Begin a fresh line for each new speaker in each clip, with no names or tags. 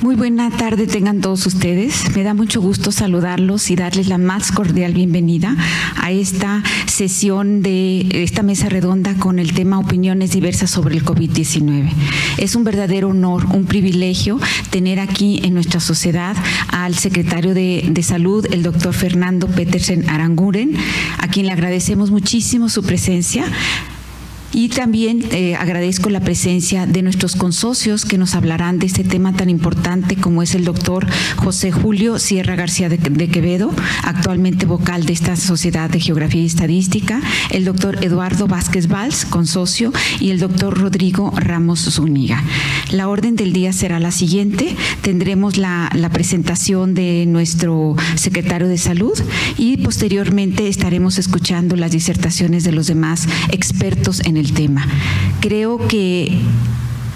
Muy buena tarde tengan todos ustedes. Me da mucho gusto saludarlos y darles la más cordial bienvenida a esta sesión de esta mesa redonda con el tema Opiniones diversas sobre el COVID-19. Es un verdadero honor, un privilegio tener aquí en nuestra sociedad al secretario de Salud, el doctor Fernando Petersen Aranguren, a quien le agradecemos muchísimo su presencia. Y también agradezco la presencia de nuestros consocios que nos hablarán de este tema tan importante como es el doctor José Julio Sierra García de Quevedo, actualmente vocal de esta Sociedad de Geografía y Estadística, el doctor Eduardo Vázquez Valls, consocio, y el doctor Rodrigo Ramos Zúñiga. La orden del día será la siguiente. Tendremos la presentación de nuestro secretario de Salud y posteriormente estaremos escuchando las disertaciones de los demás expertos en el tema. Creo que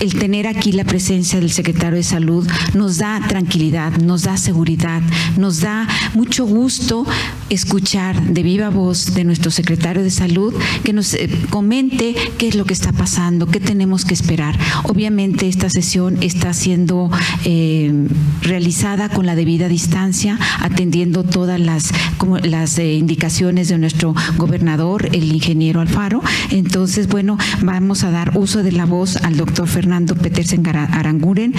el tener aquí la presencia del secretario de Salud nos da tranquilidad, nos da seguridad, nos da mucho gusto escuchar de viva voz de nuestro secretario de Salud que nos comente qué es lo que está pasando, qué tenemos que esperar. Obviamente esta sesión está siendo realizada con la debida distancia, atendiendo todas las indicaciones de nuestro gobernador, el ingeniero Alfaro. Entonces, bueno, vamos a dar uso de la voz al doctor Fernando Petersen Aranguren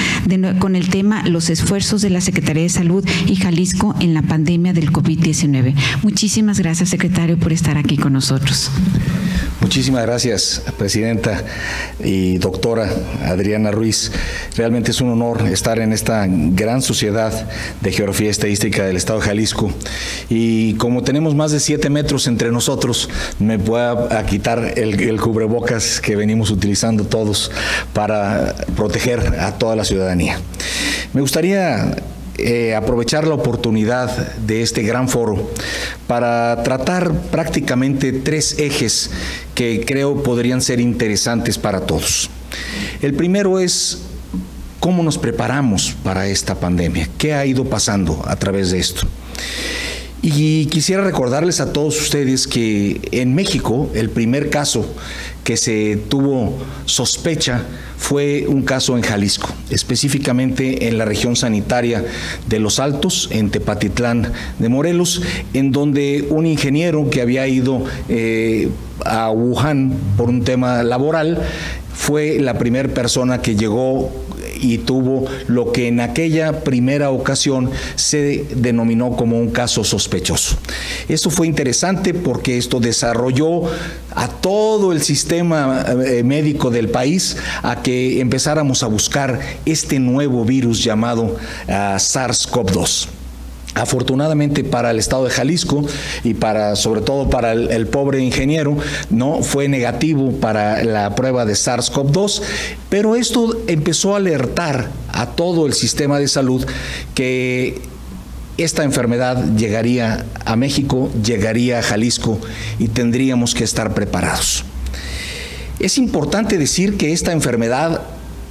con el tema Los esfuerzos de la Secretaría de Salud y Jalisco en la pandemia del COVID-19. Muchísimas gracias, secretario, por estar aquí con nosotros.
Muchísimas gracias, presidenta y doctora Adriana Ruiz. Realmente es un honor estar en esta gran sociedad de geografía y estadística del estado de Jalisco. Y como tenemos más de 7 metros entre nosotros, me voy a quitar el cubrebocas que venimos utilizando todos para proteger a toda la ciudadanía. Me gustaría aprovechar la oportunidad de este gran foro para tratar prácticamente 3 ejes que creo podrían ser interesantes para todos. El primero es cómo nos preparamos para esta pandemia, qué ha ido pasando a través de esto. Y quisiera recordarles a todos ustedes que en México el primer caso que se tuvo sospecha fue un caso en Jalisco, específicamente en la región sanitaria de Los Altos, en Tepatitlán de Morelos, en donde un ingeniero que había ido a Wuhan por un tema laboral fue la primera persona que llegó y tuvo lo que en aquella primera ocasión se denominó como un caso sospechoso. Esto fue interesante porque esto desarrolló a todo el sistema médico del país a que empezáramos a buscar este nuevo virus llamado SARS-CoV-2. Afortunadamente para el estado de Jalisco y sobre todo para el pobre ingeniero, no fue negativo para la prueba de SARS-CoV-2, pero esto empezó a alertar a todo el sistema de salud que esta enfermedad llegaría a México, llegaría a Jalisco y tendríamos que estar preparados. Es importante decir que esta enfermedad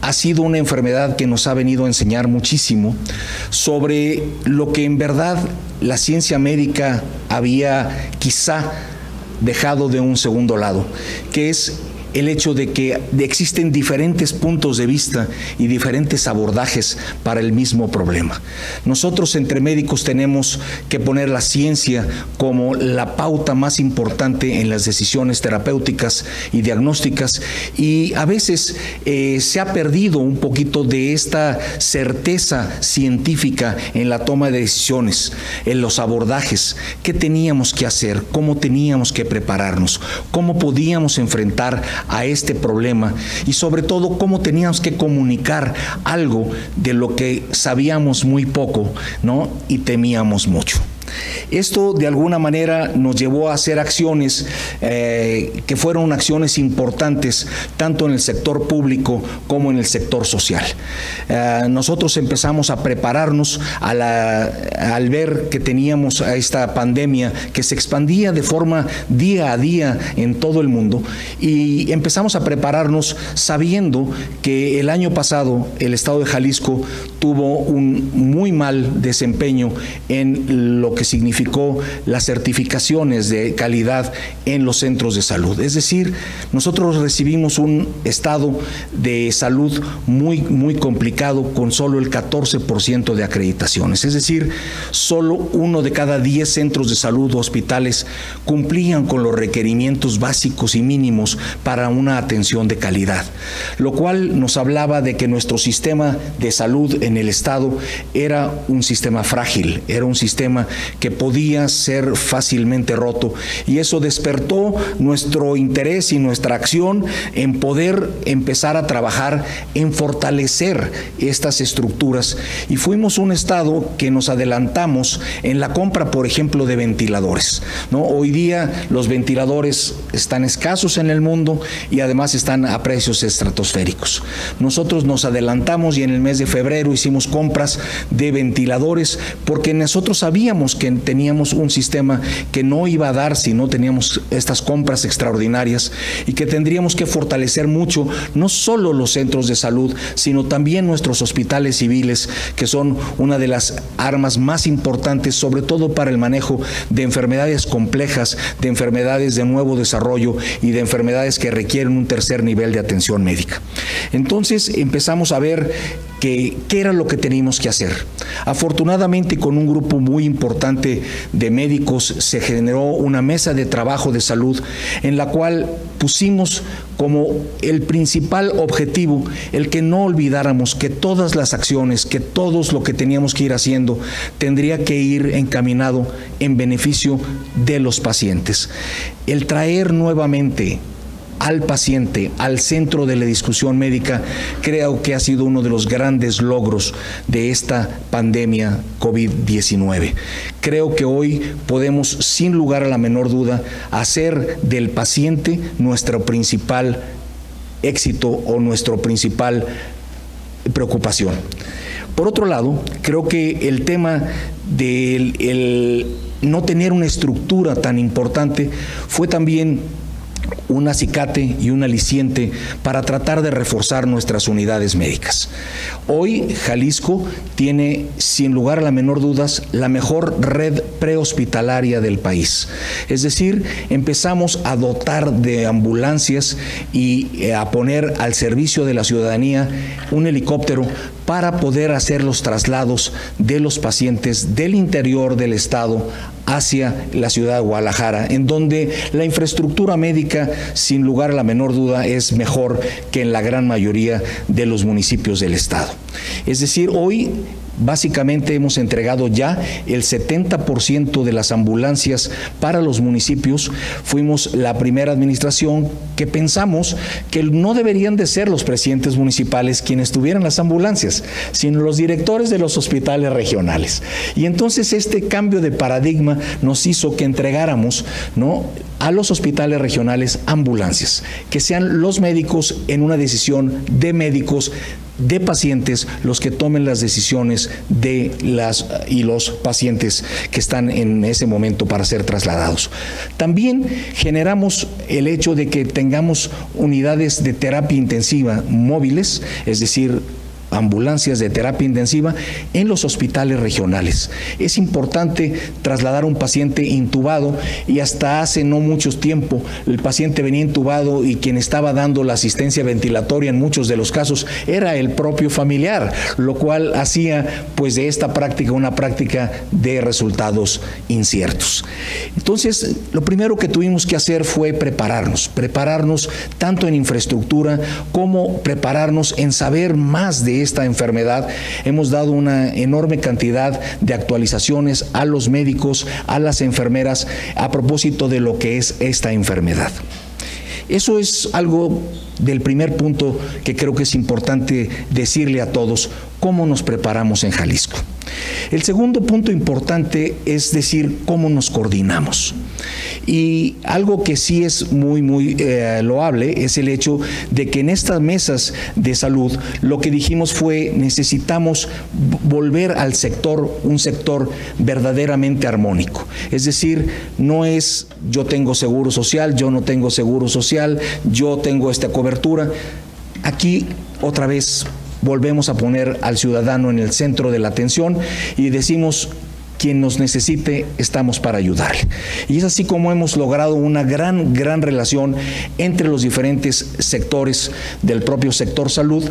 ha sido una enfermedad que nos ha venido a enseñar muchísimo sobre lo que en verdad la ciencia médica había quizá dejado de un segundo lado, que es el hecho de que existen diferentes puntos de vista y diferentes abordajes para el mismo problema. Nosotros entre médicos tenemos que poner la ciencia como la pauta más importante en las decisiones terapéuticas y diagnósticas, y a veces se ha perdido un poquito de esta certeza científica en la toma de decisiones, en los abordajes, qué teníamos que hacer, cómo teníamos que prepararnos, cómo podíamos enfrentar a este problema y sobre todo cómo teníamos que comunicar algo de lo que sabíamos muy poco, ¿no? Y temíamos mucho. Esto de alguna manera nos llevó a hacer acciones que fueron acciones importantes tanto en el sector público como en el sector social. Nosotros empezamos a prepararnos al ver que teníamos a esta pandemia que se expandía de forma día a día en todo el mundo, y empezamos a prepararnos sabiendo que el año pasado el estado de Jalisco tuvo un muy mal desempeño en lo que significa modificó las certificaciones de calidad en los centros de salud. Es decir, nosotros recibimos un estado de salud muy complicado con solo el 14% de acreditaciones. Es decir, solo 1 de cada 10 centros de salud o hospitales cumplían con los requerimientos básicos y mínimos para una atención de calidad, lo cual nos hablaba de que nuestro sistema de salud en el estado era un sistema frágil, era un sistema que podía ser fácilmente roto, y eso despertó nuestro interés y nuestra acción en poder empezar a trabajar en fortalecer estas estructuras, y fuimos un estado que nos adelantamos en la compra, por ejemplo, de ventiladores, ¿no? Hoy día los ventiladores están escasos en el mundo y además están a precios estratosféricos. Nosotros nos adelantamos y en el mes de febrero hicimos compras de ventiladores porque nosotros sabíamos que teníamos un sistema que no iba a dar si no teníamos estas compras extraordinarias, y que tendríamos que fortalecer mucho no solo los centros de salud, sino también nuestros hospitales civiles, que son una de las armas más importantes, sobre todo para el manejo de enfermedades complejas, de enfermedades de nuevo desarrollo y de enfermedades que requieren un tercer nivel de atención médica. Entonces empezamos a ver qué era lo que teníamos que hacer. Afortunadamente, con un grupo muy importante de médicos se generó una mesa de trabajo de salud en la cual pusimos como el principal objetivo el que no olvidáramos que todas las acciones, que todo lo que teníamos que ir haciendo tendría que ir encaminado en beneficio de los pacientes. El traer nuevamente al paciente al centro de la discusión médica creo que ha sido uno de los grandes logros de esta pandemia COVID-19. Creo que hoy podemos, sin lugar a la menor duda, hacer del paciente nuestro principal éxito o nuestra principal preocupación. Por otro lado, creo que el tema del no tener una estructura tan importante fue también un acicate y un aliciente para tratar de reforzar nuestras unidades médicas. Hoy Jalisco tiene, sin lugar a la menor dudas, la mejor red prehospitalaria del país. Es decir, empezamos a dotar de ambulancias y a poner al servicio de la ciudadanía un helicóptero para poder hacer los traslados de los pacientes del interior del estado hacia la ciudad de Guadalajara, en donde la infraestructura médica, sin lugar a la menor duda, es mejor que en la gran mayoría de los municipios del estado. Es decir, hoy básicamente hemos entregado ya el 70% de las ambulancias para los municipios. Fuimos la primera administración que pensamos que no deberían de ser los presidentes municipales quienes tuvieran las ambulancias, sino los directores de los hospitales regionales. Y entonces este cambio de paradigma nos hizo que entregáramos, ¿no?, a los hospitales regionales ambulancias, que sean los médicos, en una decisión de médicos, de pacientes, los que tomen las decisiones de los pacientes que están en ese momento para ser trasladados. También generamos el hecho de que tengamos unidades de terapia intensiva móviles, es decir, ambulancias de terapia intensiva en los hospitales regionales. Es importante trasladar a un paciente intubado, y hasta hace no mucho tiempo el paciente venía intubado y quien estaba dando la asistencia ventilatoria en muchos de los casos era el propio familiar, lo cual hacía pues de esta práctica una práctica de resultados inciertos. Entonces, lo primero que tuvimos que hacer fue prepararnos tanto en infraestructura como prepararnos en saber más de esta enfermedad. Hemos dado una enorme cantidad de actualizaciones a los médicos, a las enfermeras, a propósito de lo que es esta enfermedad. Eso es algo del primer punto que creo que es importante decirle a todos, cómo nos preparamos en Jalisco. El segundo punto importante es decir cómo nos coordinamos. Y algo que sí es muy loable es el hecho de que en estas mesas de salud lo que dijimos fue: necesitamos volver al sector, un sector verdaderamente armónico. Es decir, no es yo tengo seguro social, yo no tengo seguro social, yo tengo esta cobertura. Aquí otra vez volvemos a poner al ciudadano en el centro de la atención y decimos: quien nos necesite, estamos para ayudarle. Y es así como hemos logrado una gran relación entre los diferentes sectores del propio sector salud,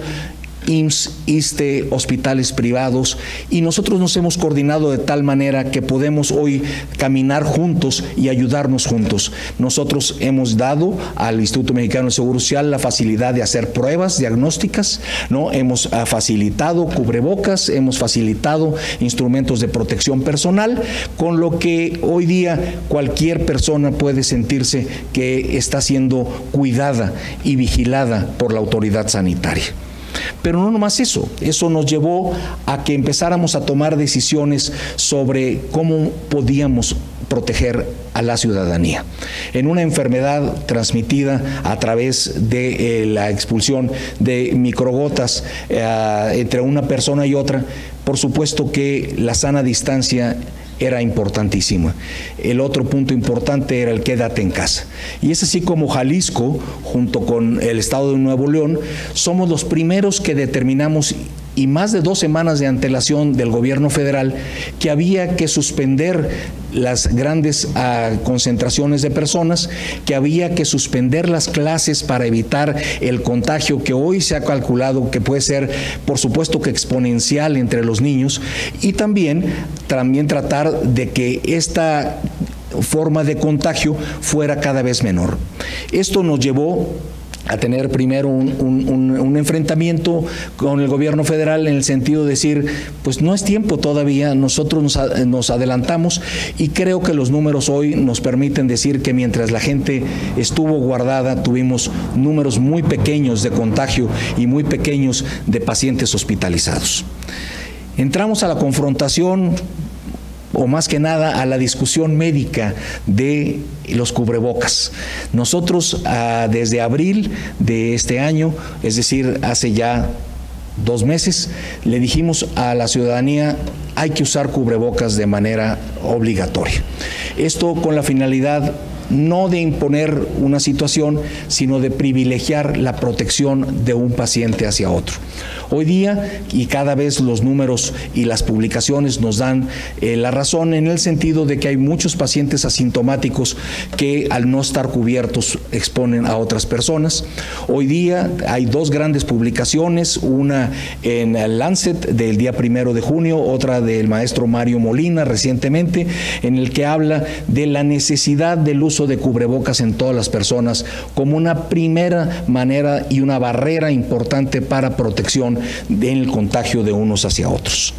IMSS, ISSSTE, hospitales privados, y nosotros nos hemos coordinado de tal manera que podemos hoy caminar juntos y ayudarnos juntos. Nosotros hemos dado al Instituto Mexicano del Seguro Social la facilidad de hacer pruebas diagnósticas, ¿no? Hemos facilitado cubrebocas, hemos facilitado instrumentos de protección personal, con lo que hoy día cualquier persona puede sentirse que está siendo cuidada y vigilada por la autoridad sanitaria. Pero no nomás eso nos llevó a que empezáramos a tomar decisiones sobre cómo podíamos proteger a la ciudadanía. En una enfermedad transmitida a través de la expulsión de microgotas entre una persona y otra, por supuesto que la sana distancia era importantísima. El otro punto importante era el quédate en casa. Y es así como Jalisco, junto con el estado de Nuevo León, somos los primeros que determinamos, y más de 2 semanas de antelación del gobierno federal, que había que suspender las grandes concentraciones de personas, que había que suspender las clases para evitar el contagio que hoy se ha calculado que puede ser, por supuesto, que exponencial entre los niños, y también tratar de que esta forma de contagio fuera cada vez menor. Esto nos llevó a tener primero un enfrentamiento con el gobierno federal en el sentido de decir, pues no es tiempo todavía, nosotros nos adelantamos, y creo que los números hoy nos permiten decir que mientras la gente estuvo guardada, tuvimos números muy pequeños de contagio y muy pequeños de pacientes hospitalizados. Entramos a la confrontación, o más que nada a la discusión médica de los cubrebocas. Nosotros desde abril de este año, es decir, hace ya 2 meses, le dijimos a la ciudadanía: hay que usar cubrebocas de manera obligatoria. Esto con la finalidad no de imponer una situación, sino de privilegiar la protección de un paciente hacia otro. Hoy día, y cada vez los números y las publicaciones nos dan la razón, en el sentido de que hay muchos pacientes asintomáticos que al no estar cubiertos exponen a otras personas. Hoy día hay 2 grandes publicaciones, una en el Lancet del día 1 de junio, otra del maestro Mario Molina recientemente, en el que habla de la necesidad del uso de cubrebocas en todas las personas como una primera manera y una barrera importante para protección del contagio de unos hacia otros.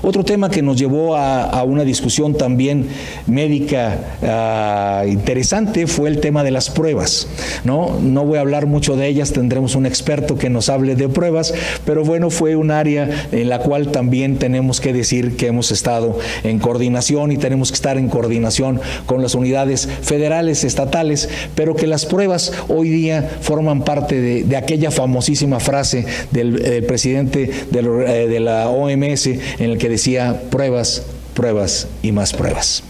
Otro tema que nos llevó a una discusión también médica interesante fue el tema de las pruebas. No voy a hablar mucho de ellas, tendremos un experto que nos hable de pruebas, pero bueno, fue un área en la cual también tenemos que decir que hemos estado en coordinación y tenemos que estar en coordinación con las unidades federales, estatales, pero que las pruebas hoy día forman parte de aquella famosísima frase del presidente de la OMS, en el que decía: pruebas, pruebas y más pruebas.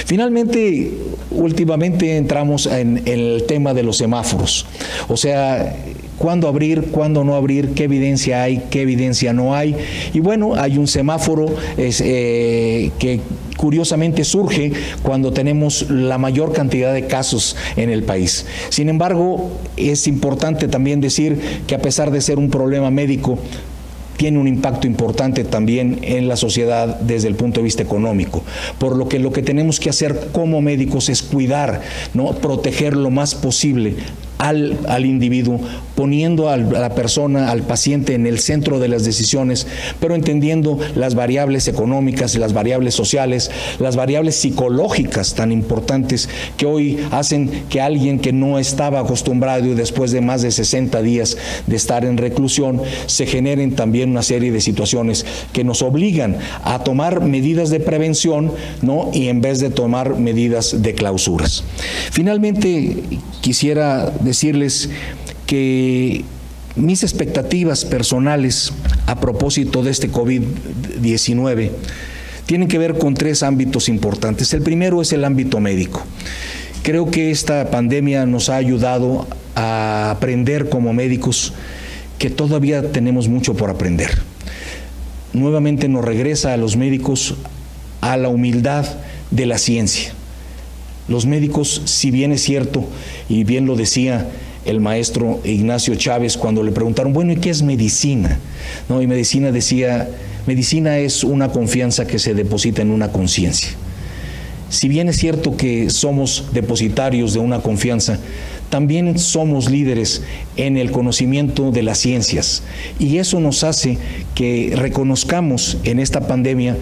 Finalmente, últimamente entramos en el tema de los semáforos. O sea, ¿cuándo abrir, cuándo no abrir? ¿Qué evidencia hay, qué evidencia no hay? Y bueno, hay un semáforo que curiosamente surge cuando tenemos la mayor cantidad de casos en el país. Sin embargo, es importante también decir que a pesar de ser un problema médico, tiene un impacto importante también en la sociedad desde el punto de vista económico, por lo que tenemos que hacer como médicos es cuidar, proteger lo más posible al individuo, poniendo a la persona, al paciente en el centro de las decisiones, pero entendiendo las variables económicas, las variables sociales, las variables psicológicas tan importantes que hoy hacen que alguien que no estaba acostumbrado y después de más de 60 días de estar en reclusión, se generen también una serie de situaciones que nos obligan a tomar medidas de prevención, y en vez de tomar medidas de clausuras. Finalmente, quisiera decirles que mis expectativas personales a propósito de este COVID-19 tienen que ver con 3 ámbitos importantes. El primero es el ámbito médico. Creo que esta pandemia nos ha ayudado a aprender como médicos que todavía tenemos mucho por aprender. Nuevamente nos regresa a los médicos a la humildad de la ciencia. Los médicos, si bien es cierto, y bien lo decía el maestro Ignacio Chávez cuando le preguntaron, bueno, ¿y qué es medicina? No, y medicina decía, medicina es una confianza que se deposita en una conciencia. Si bien es cierto que somos depositarios de una confianza, también somos líderes en el conocimiento de las ciencias, y eso nos hace que reconozcamos en esta pandemia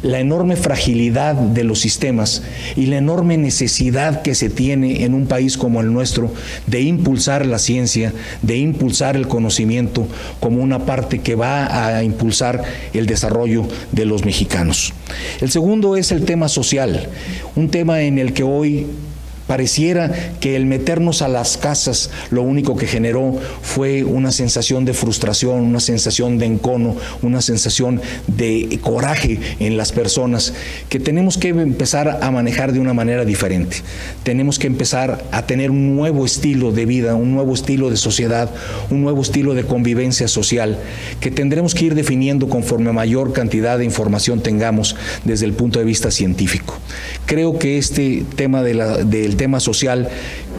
la enorme fragilidad de los sistemas y la enorme necesidad que se tiene en un país como el nuestro de impulsar la ciencia, de impulsar el conocimiento como una parte que va a impulsar el desarrollo de los mexicanos. El segundo es el tema social, un tema en el que hoy pareciera que el meternos a las casas lo único que generó fue una sensación de frustración, una sensación de encono, una sensación de coraje en las personas que tenemos que empezar a manejar de una manera diferente. Tenemos que empezar a tener un nuevo estilo de vida, un nuevo estilo de sociedad, un nuevo estilo de convivencia social que tendremos que ir definiendo conforme mayor cantidad de información tengamos desde el punto de vista científico. Creo que este tema del tema social,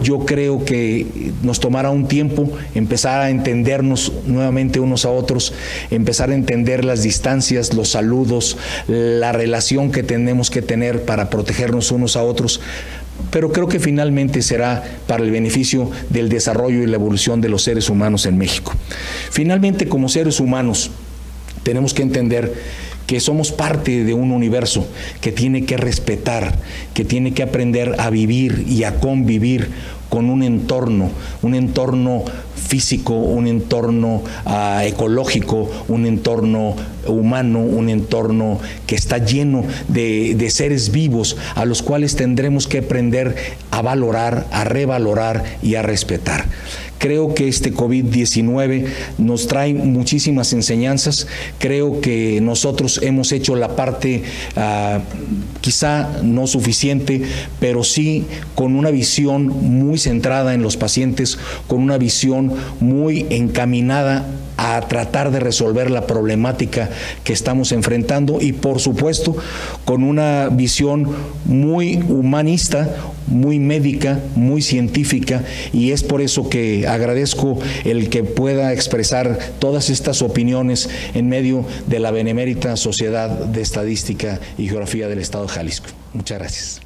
yo creo que nos tomará un tiempo empezar a entendernos nuevamente unos a otros, empezar a entender las distancias, los saludos, la relación que tenemos que tener para protegernos unos a otros, pero creo que finalmente será para el beneficio del desarrollo y la evolución de los seres humanos en México. Finalmente, como seres humanos, tenemos que entender que somos parte de un universo que tiene que respetar, que tiene que aprender a vivir y a convivir con un entorno físico, un entorno ecológico, un entorno humano, un entorno que está lleno de seres vivos a los cuales tendremos que aprender a valorar, a revalorar y a respetar. Creo que este COVID-19 nos trae muchísimas enseñanzas. Creo que nosotros hemos hecho la parte quizá no suficiente, pero sí con una visión muy centrada en los pacientes, con una visión muy encaminada a tratar de resolver la problemática que estamos enfrentando y, por supuesto, con una visión muy humanista, muy médica, muy científica, y es por eso que agradezco el que pueda expresar todas estas opiniones en medio de la Benemérita Sociedad de Estadística y Geografía del Estado de Jalisco. Muchas gracias.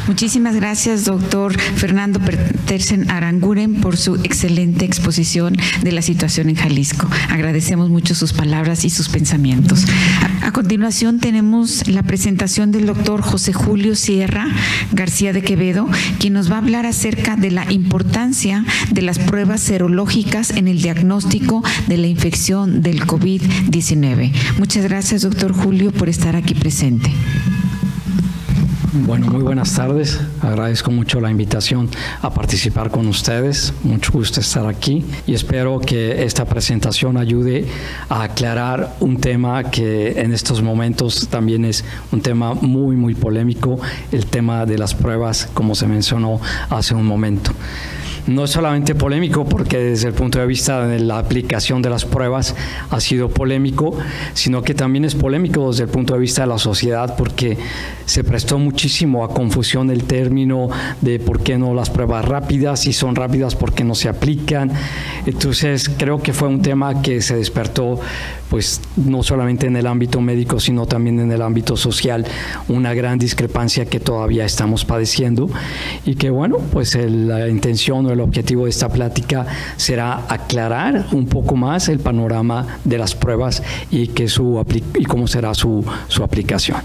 Muchísimas gracias, doctor Fernando Petersen Aranguren, por su excelente exposición de la situación en Jalisco. Agradecemos mucho sus palabras y sus pensamientos. A continuación tenemos la presentación del doctor José Julio Sierra García de Quevedo, quien nos va a hablar acerca de la importancia de las pruebas serológicas en el diagnóstico de la infección del COVID-19. Muchas gracias, doctor Julio, por estar aquí presente.
Bueno, muy buenas tardes. Agradezco mucho la invitación a participar con ustedes. Mucho gusto estar aquí y espero que esta presentación ayude a aclarar un tema que en estos momentos también es un tema muy, muy polémico, el tema de las pruebas, como se mencionó hace un momento. No es solamente polémico porque desde el punto de vista de la aplicación de las pruebas ha sido polémico, sino que también es polémico desde el punto de vista de la sociedad porque se prestó muchísimo a confusión el término de por qué no las pruebas rápidas, si son rápidas, por qué no se aplican. Entonces creo que fue un tema que se despertó pues no solamente en el ámbito médico, sino también en el ámbito social, una gran discrepancia que todavía estamos padeciendo y que bueno, pues la intención o el objetivo de esta plática será aclarar un poco más el panorama de las pruebas y cómo será su aplicación.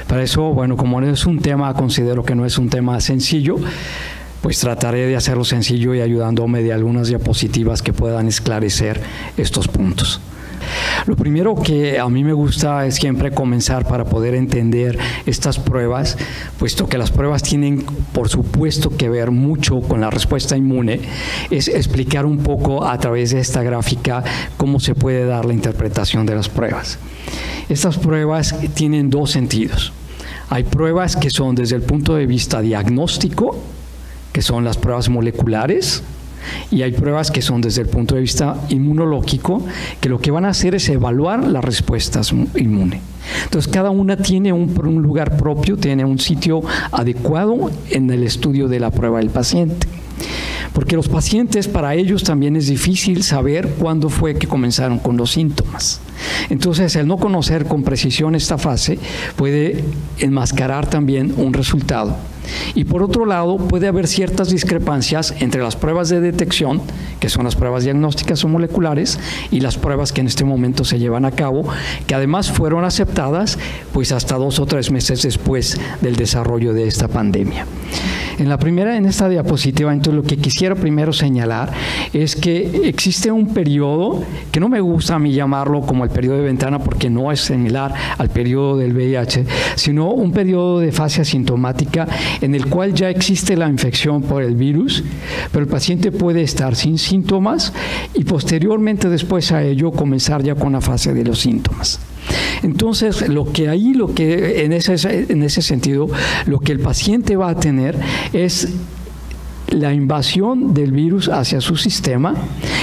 Para eso, bueno, como no es un tema, considero que no es un tema sencillo, pues trataré de hacerlo sencillo y ayudándome de algunas diapositivas que puedan esclarecer estos puntos. Lo primero que a mí me gusta es siempre comenzar para poder entender estas pruebas, puesto que las pruebas tienen, por supuesto, que ver mucho con la respuesta inmune, es explicar un poco a través de esta gráfica cómo se puede dar la interpretación de las pruebas. Estas pruebas tienen dos sentidos. Hay pruebas que son desde el punto de vista diagnóstico, que son las pruebas moleculares, y hay pruebas que son desde el punto de vista inmunológico, que lo que van a hacer es evaluar las respuestas inmunes. Entonces, cada una tiene un lugar propio, tiene un sitio adecuado en el estudio de la prueba del paciente. Porque los pacientes, para ellos también es difícil saber cuándo fue que comenzaron con los síntomas. Entonces, el no conocer con precisión esta fase puede enmascarar también un resultado. Y por otro lado, puede haber ciertas discrepancias entre las pruebas de detección, que son las pruebas diagnósticas o moleculares, y las pruebas que en este momento se llevan a cabo, que además fueron aceptadas pues hasta 2 o 3 meses después del desarrollo de esta pandemia. En esta diapositiva, entonces lo que quisiera primero señalar es que existe un periodo que no me gusta a mí llamarlo como el periodo de ventana porque no es similar al periodo del VIH, sino un periodo de fase asintomática en el cual ya existe la infección por el virus, pero el paciente puede estar sin síntomas y posteriormente después a ello comenzar ya con la fase de los síntomas. Entonces, en ese sentido, lo que el paciente va a tener es la invasión del virus hacia su sistema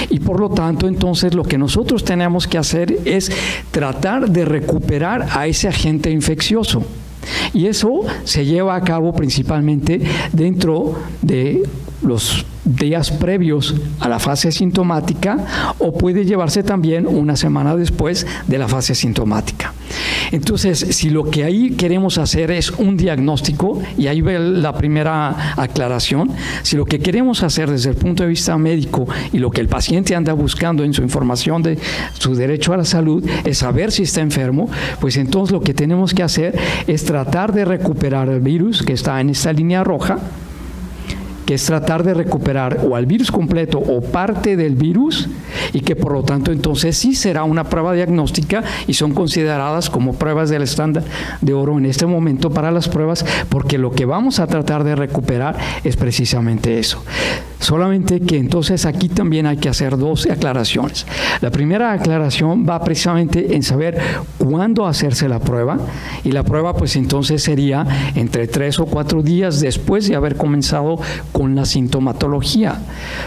y por lo tanto, entonces, lo que nosotros tenemos que hacer es tratar de recuperar a ese agente infeccioso. Y eso se lleva a cabo principalmente dentro de los días previos a la fase sintomática o puede llevarse también una semana después de la fase sintomática. Entonces, si lo que ahí queremos hacer es un diagnóstico, y ahí ve la primera aclaración, si lo que queremos hacer desde el punto de vista médico y lo que el paciente anda buscando en su información de su derecho a la salud es saber si está enfermo, pues entonces lo que tenemos que hacer es tratar de recuperar el virus que está en esta línea roja, que es tratar de recuperar o al virus completo o parte del virus y que por lo tanto entonces sí será una prueba diagnóstica y son consideradas como pruebas del estándar de oro en este momento para las pruebas porque lo que vamos a tratar de recuperar es precisamente eso. Solamente que entonces aquí también hay que hacer 2 aclaraciones. La primera aclaración va precisamente en saber cuándo hacerse la prueba y la prueba pues entonces sería entre 3 o 4 días después de haber comenzado con la sintomatología,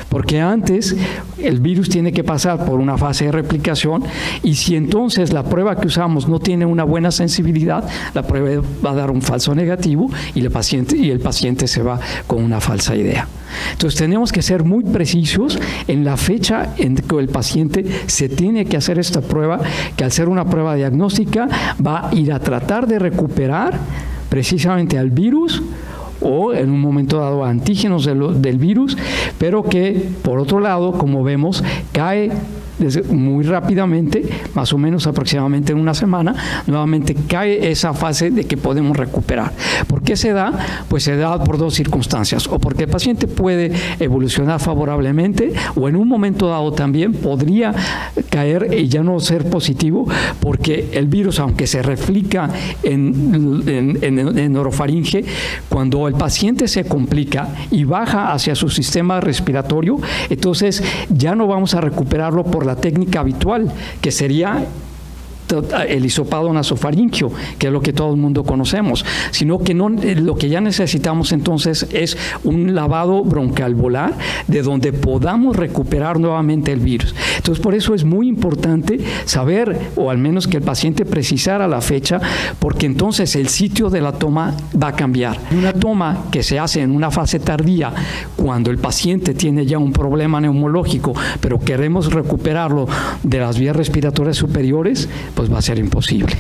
porque antes el virus tiene que pasar por una fase de replicación y si entonces la prueba que usamos no tiene una buena sensibilidad, la prueba va a dar un falso negativo y el paciente se va con una falsa idea. Entonces tenemos que ser muy precisos en la fecha en que el paciente se tiene que hacer esta prueba, que al ser una prueba diagnóstica va a ir a tratar de recuperar precisamente al virus o en un momento dado antígenos del virus, pero que por otro lado, como vemos, cae muy rápidamente, más o menos aproximadamente en una semana, nuevamente cae esa fase de que podemos recuperar. ¿Por qué se da? Pues se da por 2 circunstancias, o porque el paciente puede evolucionar favorablemente, o en un momento dado también podría caer y ya no ser positivo, porque el virus, aunque se replica en orofaringe, cuando el paciente se complica y baja hacia su sistema respiratorio, entonces ya no vamos a recuperarlo por la técnica habitual, que sería el hisopado nasofaringio, que es lo que todo el mundo conocemos, sino que lo que ya necesitamos entonces es un lavado broncoalveolar de donde podamos recuperar nuevamente el virus. Entonces, por eso es muy importante saber, o al menos que el paciente precisara la fecha, porque entonces el sitio de la toma va a cambiar. Una toma que se hace en una fase tardía, cuando el paciente tiene ya un problema neumológico, pero queremos recuperarlo de las vías respiratorias superiores, pues va a ser imposible.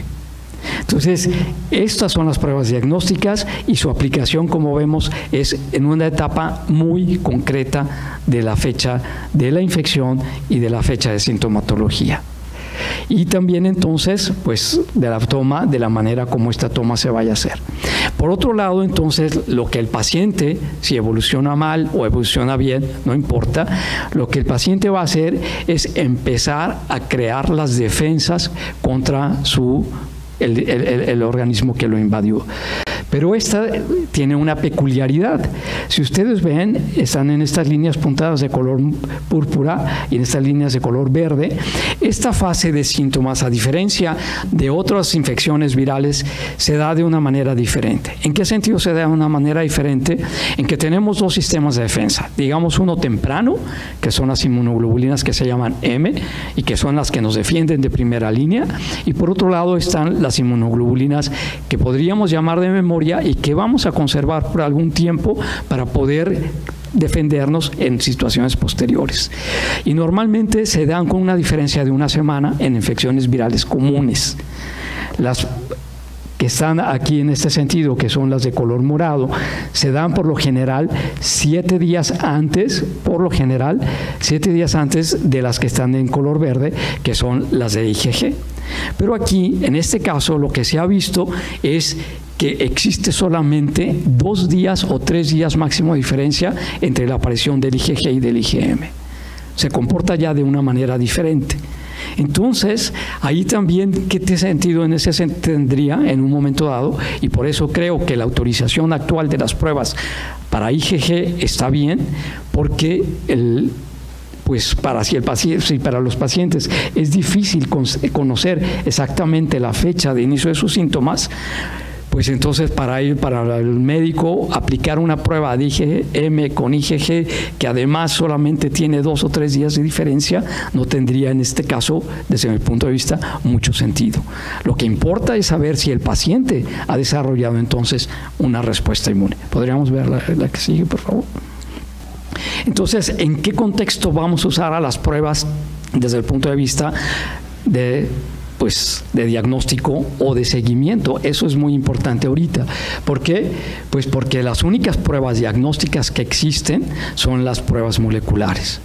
Entonces, estas son las pruebas diagnósticas y su aplicación, como vemos, es en una etapa muy concreta de la fecha de la infección y de la fecha de sintomatología. Y también entonces, pues, de la toma, de la manera como esta toma se vaya a hacer. Por otro lado, entonces, lo que el paciente, si evoluciona mal o evoluciona bien, no importa, lo que el paciente va a hacer es empezar a crear las defensas contra el organismo que lo invadió. Pero esta tiene una peculiaridad. Si ustedes ven, están en estas líneas puntadas de color púrpura y en estas líneas de color verde. Esta fase de síntomas, a diferencia de otras infecciones virales, se da de una manera diferente. ¿En qué sentido se da de una manera diferente? En que tenemos dos sistemas de defensa. Digamos uno temprano, que son las inmunoglobulinas que se llaman M y que son las que nos defienden de primera línea. Y por otro lado están las inmunoglobulinas que podríamos llamar de memoria y que vamos a conservar por algún tiempo para poder defendernos en situaciones posteriores. Y normalmente se dan con una diferencia de una semana en infecciones virales comunes. Las que están aquí en este sentido, que son las de color morado, se dan por lo general 7 días antes, de las que están en color verde, que son las de IgG. Pero aquí, en este caso, lo que se ha visto es que existe solamente 2 días o 3 días máximo de diferencia entre la aparición del IgG y del IgM. Se comporta ya de una manera diferente. Entonces, ahí también, ¿qué sentido en ese tendría en un momento dado? Y por eso creo que la autorización actual de las pruebas para IgG está bien, porque para los pacientes es difícil conocer exactamente la fecha de inicio de sus síntomas, pues entonces para el médico aplicar una prueba de IgM con IgG, que además solamente tiene 2 o 3 días de diferencia, no tendría en este caso, desde mi punto de vista, mucho sentido. Lo que importa es saber si el paciente ha desarrollado entonces una respuesta inmune. ¿Podríamos ver la que sigue, por favor? Entonces, ¿en qué contexto vamos a usar a las pruebas desde el punto de vista de diagnóstico o de seguimiento? Eso es muy importante ahorita. ¿Por qué? Pues porque las únicas pruebas diagnósticas que existen son las pruebas moleculares,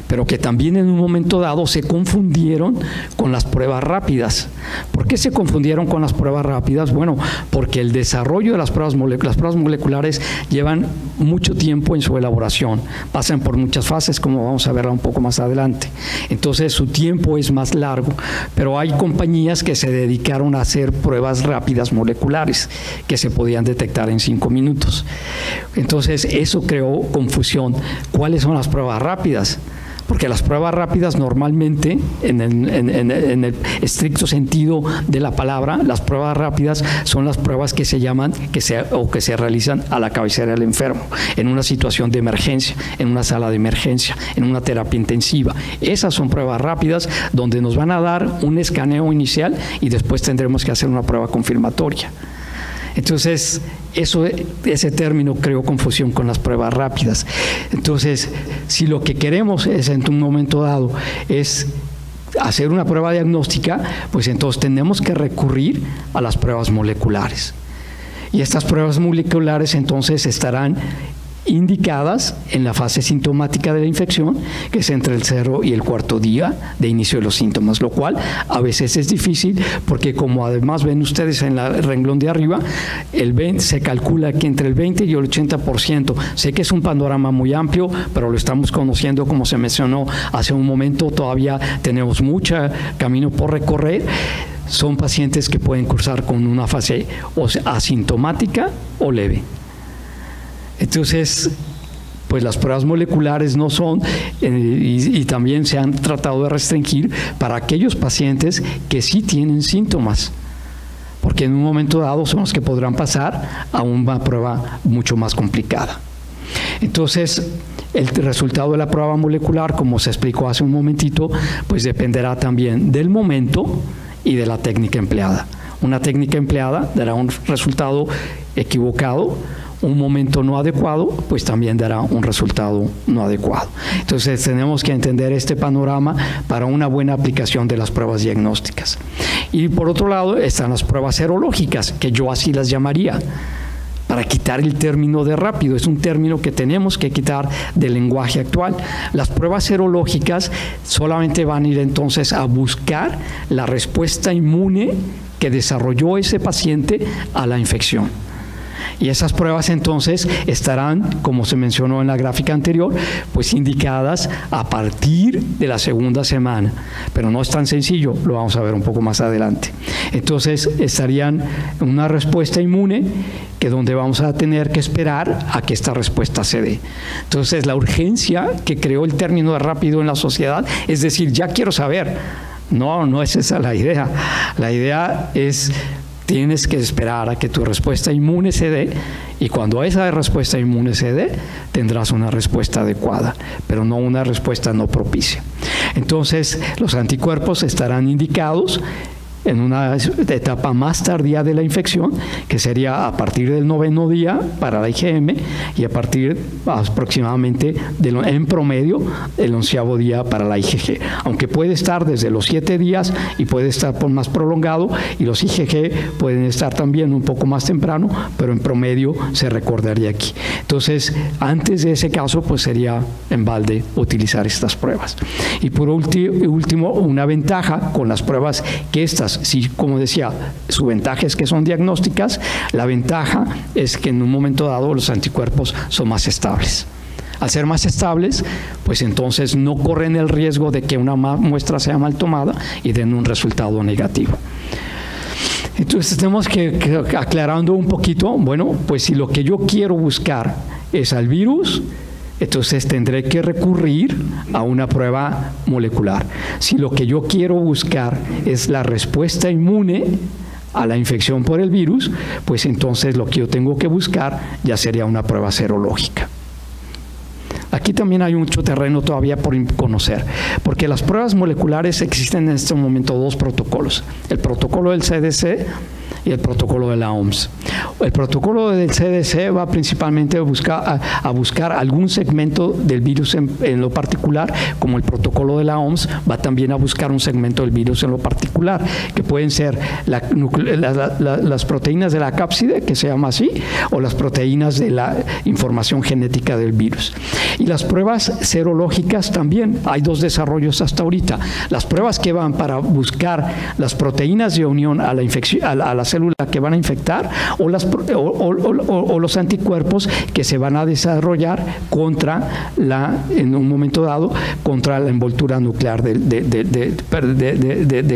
pero que también en un momento dado se confundieron con las pruebas rápidas. ¿Por qué se confundieron con las pruebas rápidas? Bueno, porque el desarrollo de las pruebas moleculares llevan mucho tiempo en su elaboración, pasan por muchas fases, como vamos a verla un poco más adelante. Entonces su tiempo es más largo, pero hay compañías que se dedicaron a hacer pruebas rápidas moleculares que se podían detectar en 5 minutos. Entonces eso creó confusión. ¿Cuáles son las pruebas rápidas? Porque las pruebas rápidas normalmente, en el estricto sentido de la palabra, las pruebas rápidas son las pruebas que se llaman, que se realizan a la cabecera del enfermo, en una situación de emergencia, en una sala de emergencia, en una terapia intensiva. Esas son pruebas rápidas donde nos van a dar un escaneo inicial y después tendremos que hacer una prueba confirmatoria. Entonces, ese término creó confusión con las pruebas rápidas. Entonces, si lo que queremos es en un momento dado es hacer una prueba diagnóstica, pues entonces tenemos que recurrir a las pruebas moleculares. Y estas pruebas moleculares entonces estarán indicadas en la fase sintomática de la infección, que es entre el 0 y el 4º día de inicio de los síntomas, lo cual a veces es difícil porque, como además ven ustedes en el renglón de arriba, se calcula que entre el 20 y el 80%, sé que es un panorama muy amplio, pero lo estamos conociendo, como se mencionó hace un momento, todavía tenemos mucho camino por recorrer. Son pacientes que pueden cursar con una fase asintomática o leve. Entonces, pues las pruebas moleculares no son, y también se han tratado de restringir para aquellos pacientes que sí tienen síntomas, porque en un momento dado son los que podrán pasar a una prueba mucho más complicada. Entonces, el resultado de la prueba molecular, como se explicó hace un momentito, pues dependerá también del momento y de la técnica empleada. Una técnica empleada dará un resultado equivocado, un momento no adecuado, pues también dará un resultado no adecuado. Entonces tenemos que entender este panorama para una buena aplicación de las pruebas diagnósticas. Y por otro lado están las pruebas serológicas, que yo así las llamaría, para quitar el término de rápido. Es un término que tenemos que quitar del lenguaje actual. Las pruebas serológicas solamente van a ir entonces a buscar la respuesta inmune que desarrolló ese paciente a la infección. Y esas pruebas entonces estarán, como se mencionó en la gráfica anterior, pues indicadas a partir de la segunda semana. Pero no es tan sencillo, lo vamos a ver un poco más adelante. Entonces estarían una respuesta inmune que donde vamos a tener que esperar a que esta respuesta se dé. Entonces la urgencia que creó el término de rápido en la sociedad, es decir, ya quiero saber. No es esa la idea. La idea es: tienes que esperar a que tu respuesta inmune se dé, y cuando esa respuesta inmune se dé, tendrás una respuesta adecuada, pero no una respuesta no propicia. Entonces, los anticuerpos estarán indicados en una etapa más tardía de la infección, que sería a partir del 9º día para la IgM y a partir aproximadamente, en promedio, del 11º día para la IgG. Aunque puede estar desde los 7 días y puede estar por más prolongado, y los IgG pueden estar también un poco más temprano, pero en promedio se recordaría aquí. Entonces, antes de ese caso, pues sería en balde utilizar estas pruebas. Y por último, una ventaja con las pruebas que estas, sí, como decía, su ventaja es que son diagnósticas, la ventaja es que en un momento dado los anticuerpos son más estables. Al ser más estables, pues entonces no corren el riesgo de que una muestra sea mal tomada y den un resultado negativo. Entonces tenemos que aclarando un poquito, bueno, pues si lo que yo quiero buscar es al virus, entonces tendré que recurrir a una prueba molecular. Si lo que yo quiero buscar es la respuesta inmune a la infección por el virus, pues entonces lo que yo tengo que buscar ya sería una prueba serológica. Aquí también hay mucho terreno todavía por conocer, porque las pruebas moleculares existen en este momento 2 protocolos: el protocolo del CDC y el protocolo de la OMS. El protocolo del CDC va principalmente a buscar algún segmento del virus en lo particular, como el protocolo de la OMS va también a buscar un segmento del virus en lo particular, que pueden ser las proteínas de la cápside, que se llama así, o las proteínas de la información genética del virus. Y las pruebas serológicas también, hay 2 desarrollos hasta ahorita. Las pruebas que van para buscar las proteínas de unión a la infección, a la célula que van a infectar, o los anticuerpos que se van a desarrollar en un momento dado, contra la envoltura nuclear del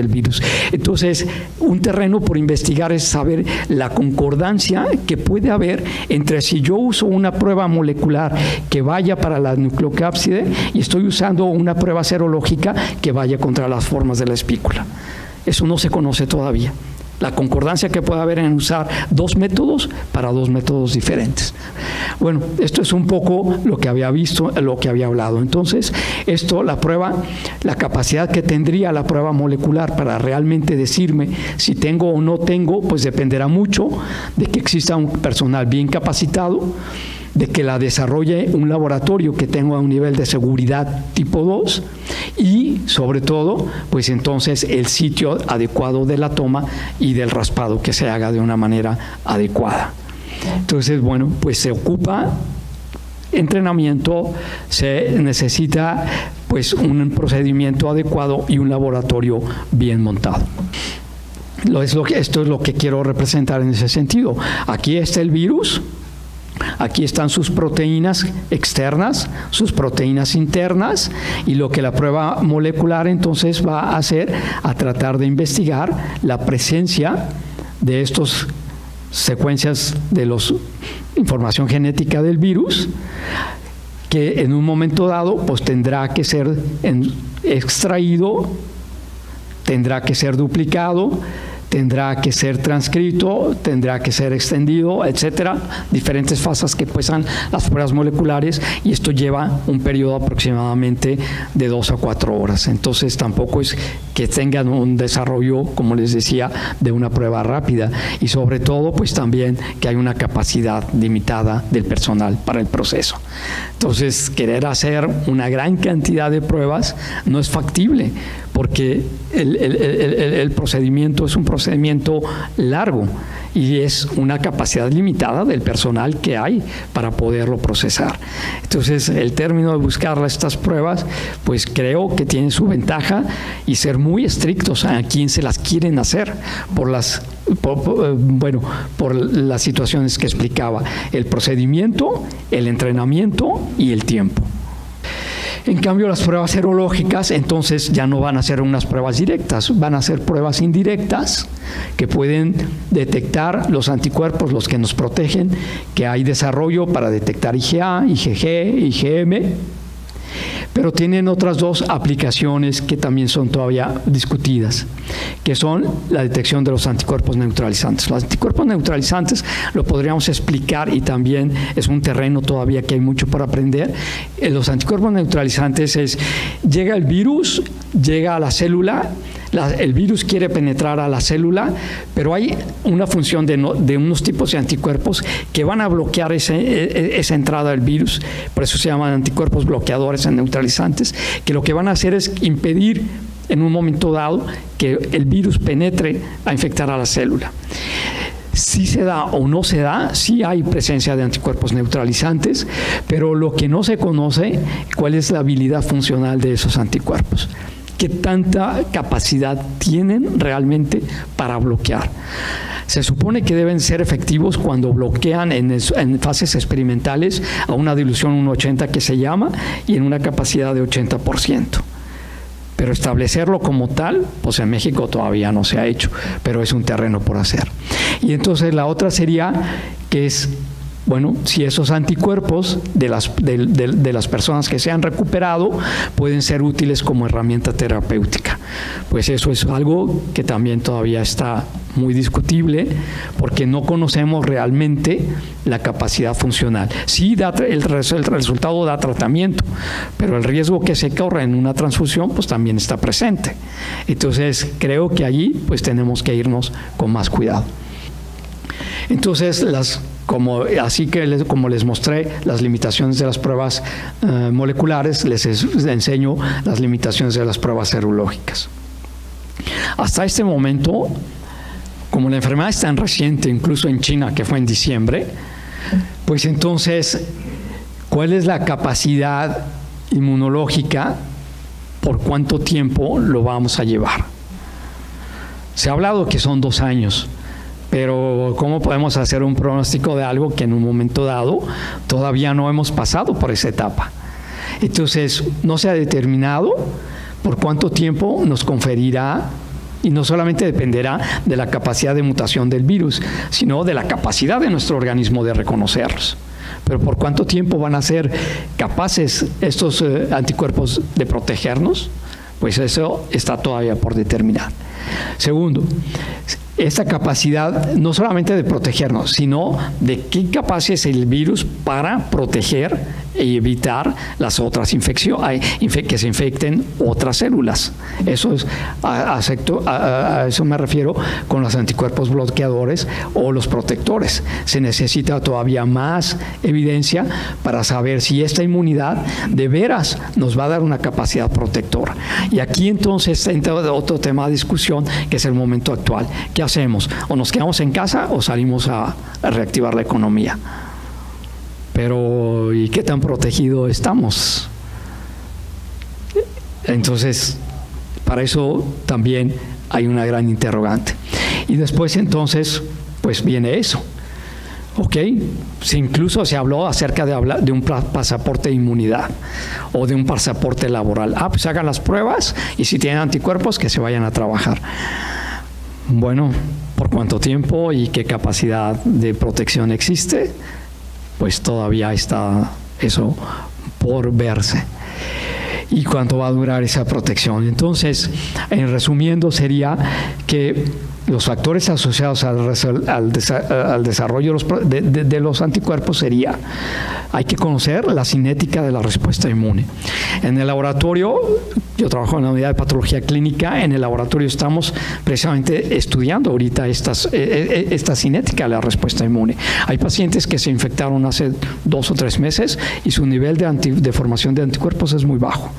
virus. Entonces, un terreno por investigar es saber la concordancia que puede haber entre si yo uso una prueba molecular que vaya para la nucleocápside y estoy usando una prueba serológica que vaya contra las formas de la espícula. Eso no se conoce todavía. La concordancia que puede haber en usar 2 métodos para 2 métodos diferentes. Bueno, esto es un poco lo que había visto, lo que había hablado. Entonces, la capacidad que tendría la prueba molecular para realmente decirme si tengo o no tengo, pues dependerá mucho de que exista un personal bien capacitado, de que la desarrolle un laboratorio que tenga un nivel de seguridad tipo 2 y, sobre todo, pues entonces el sitio adecuado de la toma y del raspado que se haga de una manera adecuada. Entonces, bueno, pues se ocupa entrenamiento, se necesita pues un procedimiento adecuado y un laboratorio bien montado. Esto es lo que quiero representar en ese sentido. Aquí está el virus. Aquí están sus proteínas externas, sus proteínas internas, y lo que la prueba molecular entonces va a hacer a tratar de investigar la presencia de estas secuencias de información genética del virus, que en un momento dado pues tendrá que ser extraído, tendrá que ser duplicado, tendrá que ser transcrito, tendrá que ser extendido, etcétera, diferentes fases que pesan las pruebas moleculares, y esto lleva un periodo aproximadamente de 2 a 4 horas. Entonces tampoco es que tengan un desarrollo, como les decía, de una prueba rápida, y sobre todo pues también que hay una capacidad limitada del personal para el proceso. Entonces, querer hacer una gran cantidad de pruebas no es factible, porque el procedimiento es un procedimiento largo y es una capacidad limitada del personal que hay para poderlo procesar. Entonces, el término de buscar estas pruebas, pues creo que tiene su ventaja, y ser muy estrictos a quién se las quieren hacer por las situaciones que explicaba: el procedimiento, el entrenamiento y el tiempo. En cambio, las pruebas serológicas, entonces, ya no van a ser unas pruebas directas, van a ser pruebas indirectas que pueden detectar los anticuerpos, los que nos protegen, que hay desarrollo para detectar IgA, IgG, IgM, pero tienen otras dos aplicaciones que también son todavía discutidas, que son la detección de los anticuerpos neutralizantes. Los anticuerpos neutralizantes lo podríamos explicar, y también es un terreno todavía que hay mucho por aprender. Los anticuerpos neutralizantes es: llega el virus, llega a la célula, el virus quiere penetrar a la célula, pero hay una función de unos tipos de anticuerpos que van a bloquear esa entrada del virus. Por eso se llaman anticuerpos bloqueadores neutralizantes, que lo que van a hacer es impedir en un momento dado que el virus penetre a infectar a la célula. Si se da o no se da, sí hay presencia de anticuerpos neutralizantes, pero lo que no se conoce, cuál es la habilidad funcional de esos anticuerpos. ¿Qué tanta capacidad tienen realmente para bloquear? Se supone que deben ser efectivos cuando bloquean en fases experimentales a una dilución 1,80 que se llama, y en una capacidad de 80%. Pero establecerlo como tal, pues en México todavía no se ha hecho, pero es un terreno por hacer. Y entonces la otra sería que es: bueno, si esos anticuerpos de las personas que se han recuperado pueden ser útiles como herramienta terapéutica. Pues eso es algo que también todavía está muy discutible, porque no conocemos realmente la capacidad funcional. Sí, el resultado da tratamiento, pero el riesgo que se corre en una transfusión pues también está presente. Entonces, creo que allí pues tenemos que irnos con más cuidado. Entonces, como les mostré las limitaciones de las pruebas moleculares, les enseño las limitaciones de las pruebas serológicas. Hasta este momento, como la enfermedad es tan reciente, incluso en China, que fue en diciembre, pues entonces, ¿cuál es la capacidad inmunológica? ¿Por cuánto tiempo lo vamos a llevar? Se ha hablado que son 2 años. Pero ¿cómo podemos hacer un pronóstico de algo que en un momento dado todavía no hemos pasado por esa etapa? Entonces, no se ha determinado por cuánto tiempo nos conferirá, y no solamente dependerá de la capacidad de mutación del virus, sino de la capacidad de nuestro organismo de reconocerlos. Pero ¿por cuánto tiempo van a ser capaces estos anticuerpos de protegernos? Pues eso está todavía por determinar. Segundo, esta capacidad no solamente de protegernos, sino de qué capaz es el virus para proteger y evitar las otras infecciones, que se infecten otras células. Eso es, a eso me refiero con los anticuerpos bloqueadores o los protectores. Se necesita todavía más evidencia para saber si esta inmunidad de veras nos va a dar una capacidad protectora. Y aquí entonces entra otro tema de discusión, que es el momento actual. ¿Qué hacemos? ¿O nos quedamos en casa o salimos a reactivar la economía? Pero, ¿y qué tan protegidos estamos? Entonces, para eso también hay una gran interrogante. Y después entonces, pues viene eso. ¿Ok? Incluso se habló acerca de un pasaporte de inmunidad o de un pasaporte laboral. Pues hagan las pruebas y si tienen anticuerpos, que se vayan a trabajar. Bueno, ¿por cuánto tiempo y qué capacidad de protección existe? Pues todavía está eso por verse. ¿Y cuánto va a durar esa protección? Entonces, en resumiendo, sería que los factores asociados al desarrollo de los anticuerpos sería: hay que conocer la cinética de la respuesta inmune. En el laboratorio, yo trabajo en la unidad de patología clínica, en el laboratorio estamos precisamente estudiando ahorita esta cinética de la respuesta inmune. Hay pacientes que se infectaron hace 2 o 3 meses y su nivel de formación de anticuerpos es muy bajo.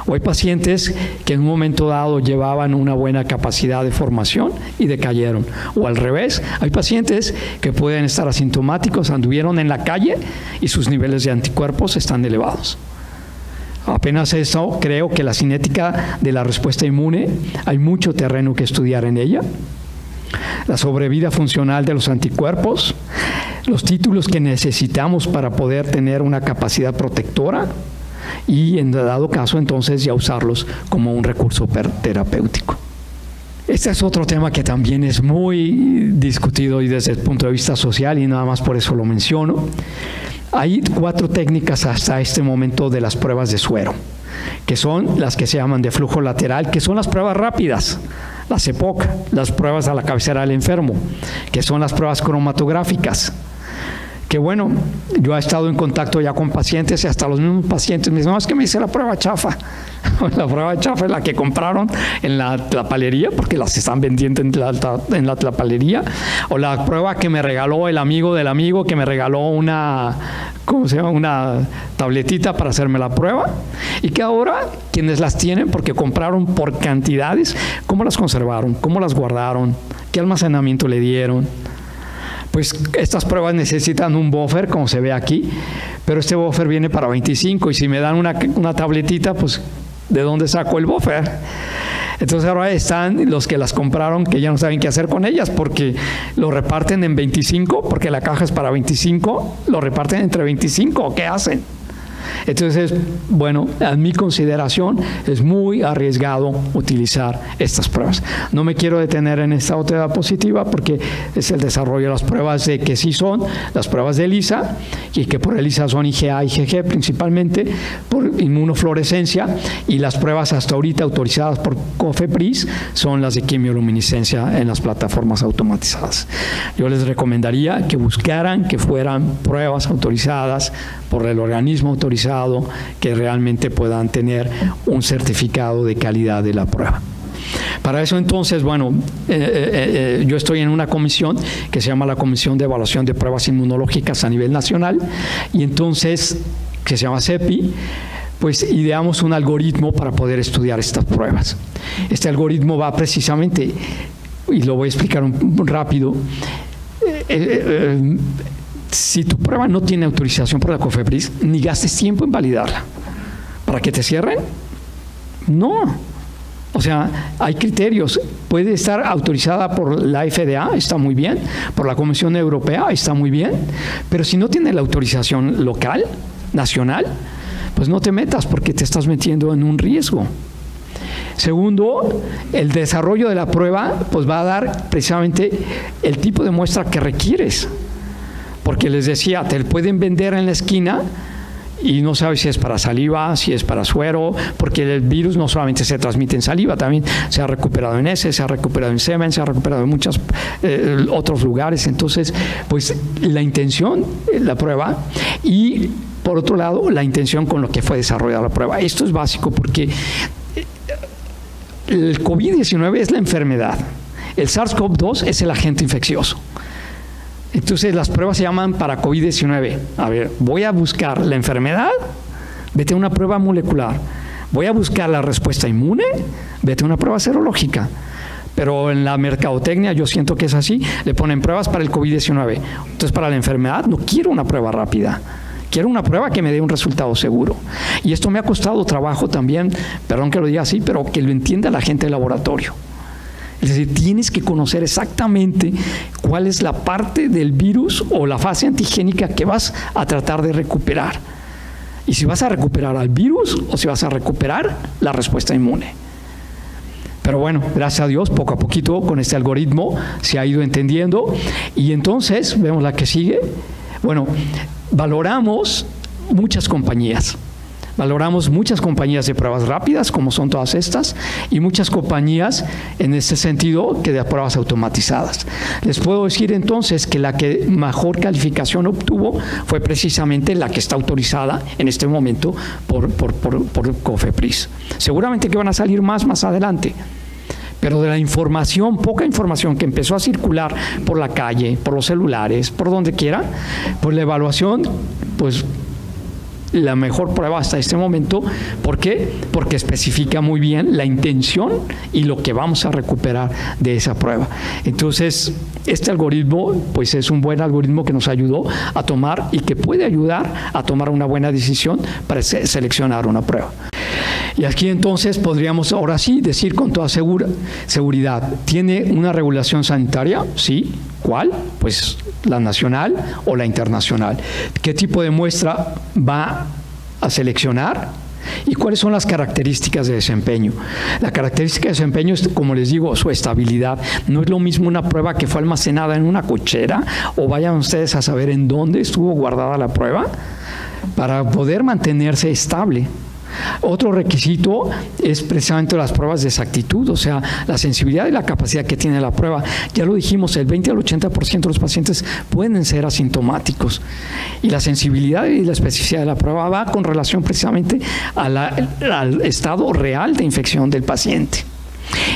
O hay pacientes que en un momento dado llevaban una buena capacidad de formación y decayeron. O al revés, hay pacientes que pueden estar asintomáticos, anduvieron en la calle y sus niveles de anticuerpos están elevados. Apenas eso, creo que la cinética de la respuesta inmune, hay mucho terreno que estudiar en ella. La sobrevida funcional de los anticuerpos, los títulos que necesitamos para poder tener una capacidad protectora y, en dado caso, entonces ya usarlos como un recurso terapéutico. Este es otro tema que también es muy discutido y desde el punto de vista social, y nada más por eso lo menciono. Hay 4 técnicas hasta este momento de las pruebas de suero, que son las que se llaman de flujo lateral, que son las pruebas rápidas, las EPOC, las pruebas a la cabecera del enfermo, que son las pruebas cromatográficas. Que bueno, yo he estado en contacto ya con pacientes y hasta los mismos pacientes me dicen, no, es que me hice la prueba chafa. La prueba chafa es la que compraron en la tlapalería, porque las están vendiendo en la tlapalería, o la prueba que me regaló el amigo del amigo que me regaló una, ¿cómo se llama?, una tabletita para hacerme la prueba, y que ahora quienes las tienen, porque compraron por cantidades, ¿cómo las conservaron? ¿Cómo las guardaron? ¿Qué almacenamiento le dieron? Pues estas pruebas necesitan un buffer, como se ve aquí, pero este buffer viene para 25, y si me dan una tabletita, pues ¿de dónde saco el buffer? Entonces ahora están los que las compraron que ya no saben qué hacer con ellas, porque lo reparten en 25, porque la caja es para 25, lo reparten entre 25, ¿qué hacen? Entonces, bueno, a mi consideración es muy arriesgado utilizar estas pruebas. No me quiero detener en esta otra diapositiva porque es el desarrollo de las pruebas de que sí son las pruebas de ELISA, y que por ELISA son IgA y IgG principalmente, por inmunofluorescencia, y las pruebas hasta ahorita autorizadas por COFEPRIS son las de quimioluminiscencia en las plataformas automatizadas. Yo les recomendaría que buscaran que fueran pruebas autorizadas por el organismo autorizado, que realmente puedan tener un certificado de calidad de la prueba. Para eso entonces, bueno, yo estoy en una comisión que se llama la Comisión de Evaluación de Pruebas Inmunológicas a nivel nacional, y entonces, que se llama CEPI, pues ideamos un algoritmo para poder estudiar estas pruebas. Este algoritmo va precisamente, y lo voy a explicar rápido, si tu prueba no tiene autorización por la COFEPRIS, ni gastes tiempo en validarla. ¿Para que te cierren? No. O sea, hay criterios. Puede estar autorizada por la FDA, está muy bien, por la Comisión Europea, está muy bien, pero si no tiene la autorización local, nacional, pues no te metas, porque te estás metiendo en un riesgo. Segundo, el desarrollo de la prueba pues va a dar precisamente el tipo de muestra que requieres. Porque les decía, te pueden vender en la esquina y no sabes si es para saliva, si es para suero, porque el virus no solamente se transmite en saliva, también se ha recuperado en heces, se ha recuperado en semen, se ha recuperado en muchos otros lugares. Entonces, pues la intención, la prueba, y por otro lado, la intención con lo que fue desarrollada la prueba. Esto es básico porque el COVID-19 es la enfermedad, el SARS-CoV-2 es el agente infeccioso. Entonces las pruebas se llaman para COVID-19. A ver, voy a buscar la enfermedad, vete a una prueba molecular. Voy a buscar la respuesta inmune, vete a una prueba serológica. Pero en la mercadotecnia, yo siento que es así, le ponen pruebas para el COVID-19. Entonces para la enfermedad no quiero una prueba rápida, quiero una prueba que me dé un resultado seguro. Y esto me ha costado trabajo también, perdón que lo diga así, pero que lo entienda la gente del laboratorio. Es decir, tienes que conocer exactamente cuál es la parte del virus o la fase antigénica que vas a tratar de recuperar. Y si vas a recuperar al virus o si vas a recuperar la respuesta inmune. Pero bueno, gracias a Dios, poco a poquito con este algoritmo se ha ido entendiendo. Y entonces, vemos la que sigue. Bueno, valoramos muchas compañías. Valoramos muchas compañías de pruebas rápidas, como son todas estas, y muchas compañías en este sentido que de pruebas automatizadas. Les puedo decir entonces que la que mejor calificación obtuvo fue precisamente la que está autorizada en este momento por COFEPRIS. Seguramente que van a salir más adelante. Pero de la información, poca información que empezó a circular por la calle, por los celulares, por donde quiera, pues la evaluación, pues la mejor prueba hasta este momento. ¿Por qué? Porque especifica muy bien la intención y lo que vamos a recuperar de esa prueba. Entonces, este algoritmo pues es un buen algoritmo que nos ayudó a tomar y que puede ayudar a tomar una buena decisión para seleccionar una prueba. Y aquí entonces podríamos ahora sí decir con toda seguridad, ¿tiene una regulación sanitaria? Sí. ¿Cuál? Pues la nacional o la internacional. ¿Qué tipo de muestra va a seleccionar? ¿Y cuáles son las características de desempeño? La característica de desempeño es, como les digo, su estabilidad. No es lo mismo una prueba que fue almacenada en una cochera, o vayan ustedes a saber en dónde estuvo guardada la prueba, para poder mantenerse estable. Otro requisito es precisamente las pruebas de exactitud, o sea, la sensibilidad y la capacidad que tiene la prueba. Ya lo dijimos, el 20 al 80% de los pacientes pueden ser asintomáticos, y la sensibilidad y la especificidad de la prueba va con relación precisamente al estado real de infección del paciente.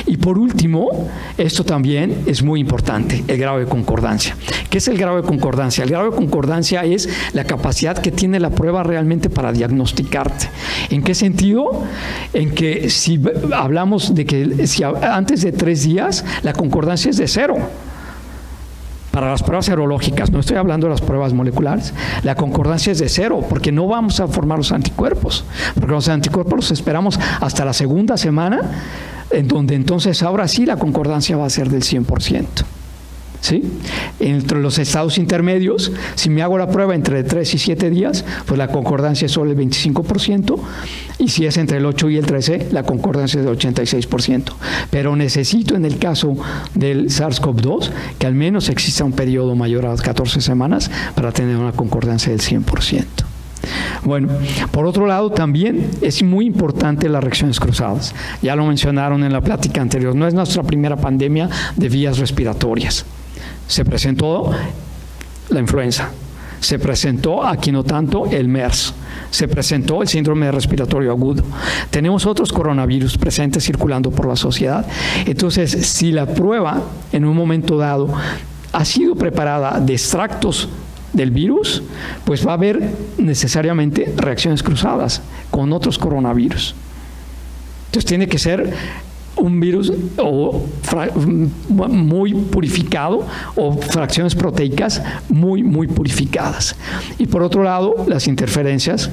Y por último, esto también es muy importante, el grado de concordancia. ¿Qué es el grado de concordancia? El grado de concordancia es la capacidad que tiene la prueba realmente para diagnosticarte. ¿En qué sentido? En que si hablamos de que si antes de 3 días, la concordancia es de 0. Para las pruebas serológicas, no estoy hablando de las pruebas moleculares, la concordancia es de 0, porque no vamos a formar los anticuerpos, porque los anticuerpos los esperamos hasta la segunda semana, en donde entonces ahora sí la concordancia va a ser del 100%. ¿Sí? Entre los estados intermedios, si me hago la prueba entre 3 y 7 días, pues la concordancia es solo el 25%, y si es entre el 8 y el 13, la concordancia es del 86%. Pero necesito, en el caso del SARS-CoV-2, que al menos exista un periodo mayor a las 14 semanas para tener una concordancia del 100%. Bueno, por otro lado también es muy importante las reacciones cruzadas. Ya lo mencionaron en la plática anterior, no es nuestra primera pandemia de vías respiratorias. Se presentó la influenza, se presentó aquí no tanto el MERS, se presentó el síndrome respiratorio agudo. Tenemos otros coronavirus presentes circulando por la sociedad. Entonces, si la prueba en un momento dado ha sido preparada de extractos del virus, pues va a haber necesariamente reacciones cruzadas con otros coronavirus. Entonces tiene que ser un virus muy purificado o fracciones proteicas muy purificadas. Y por otro lado, las interferencias,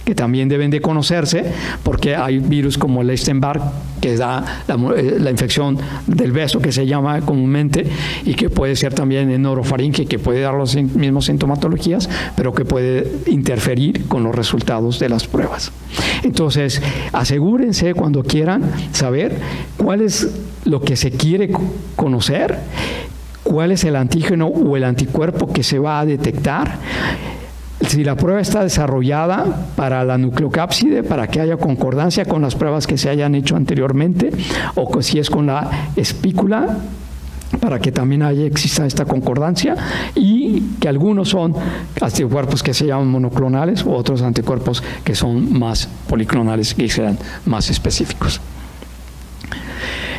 que también deben de conocerse, porque hay virus como el Epstein-Barr, que da la infección del beso, que se llama comúnmente, y que puede ser también en orofaringe, que puede dar las mismas sintomatologías, pero que puede interferir con los resultados de las pruebas. Entonces, asegúrense cuando quieran saber cuál es lo que se quiere conocer, cuál es el antígeno o el anticuerpo que se va a detectar. Si la prueba está desarrollada para la nucleocápside, para que haya concordancia con las pruebas que se hayan hecho anteriormente, o si es con la espícula, para que también exista esta concordancia, y que algunos son anticuerpos que se llaman monoclonales, o otros anticuerpos que son más policlonales y serán más específicos.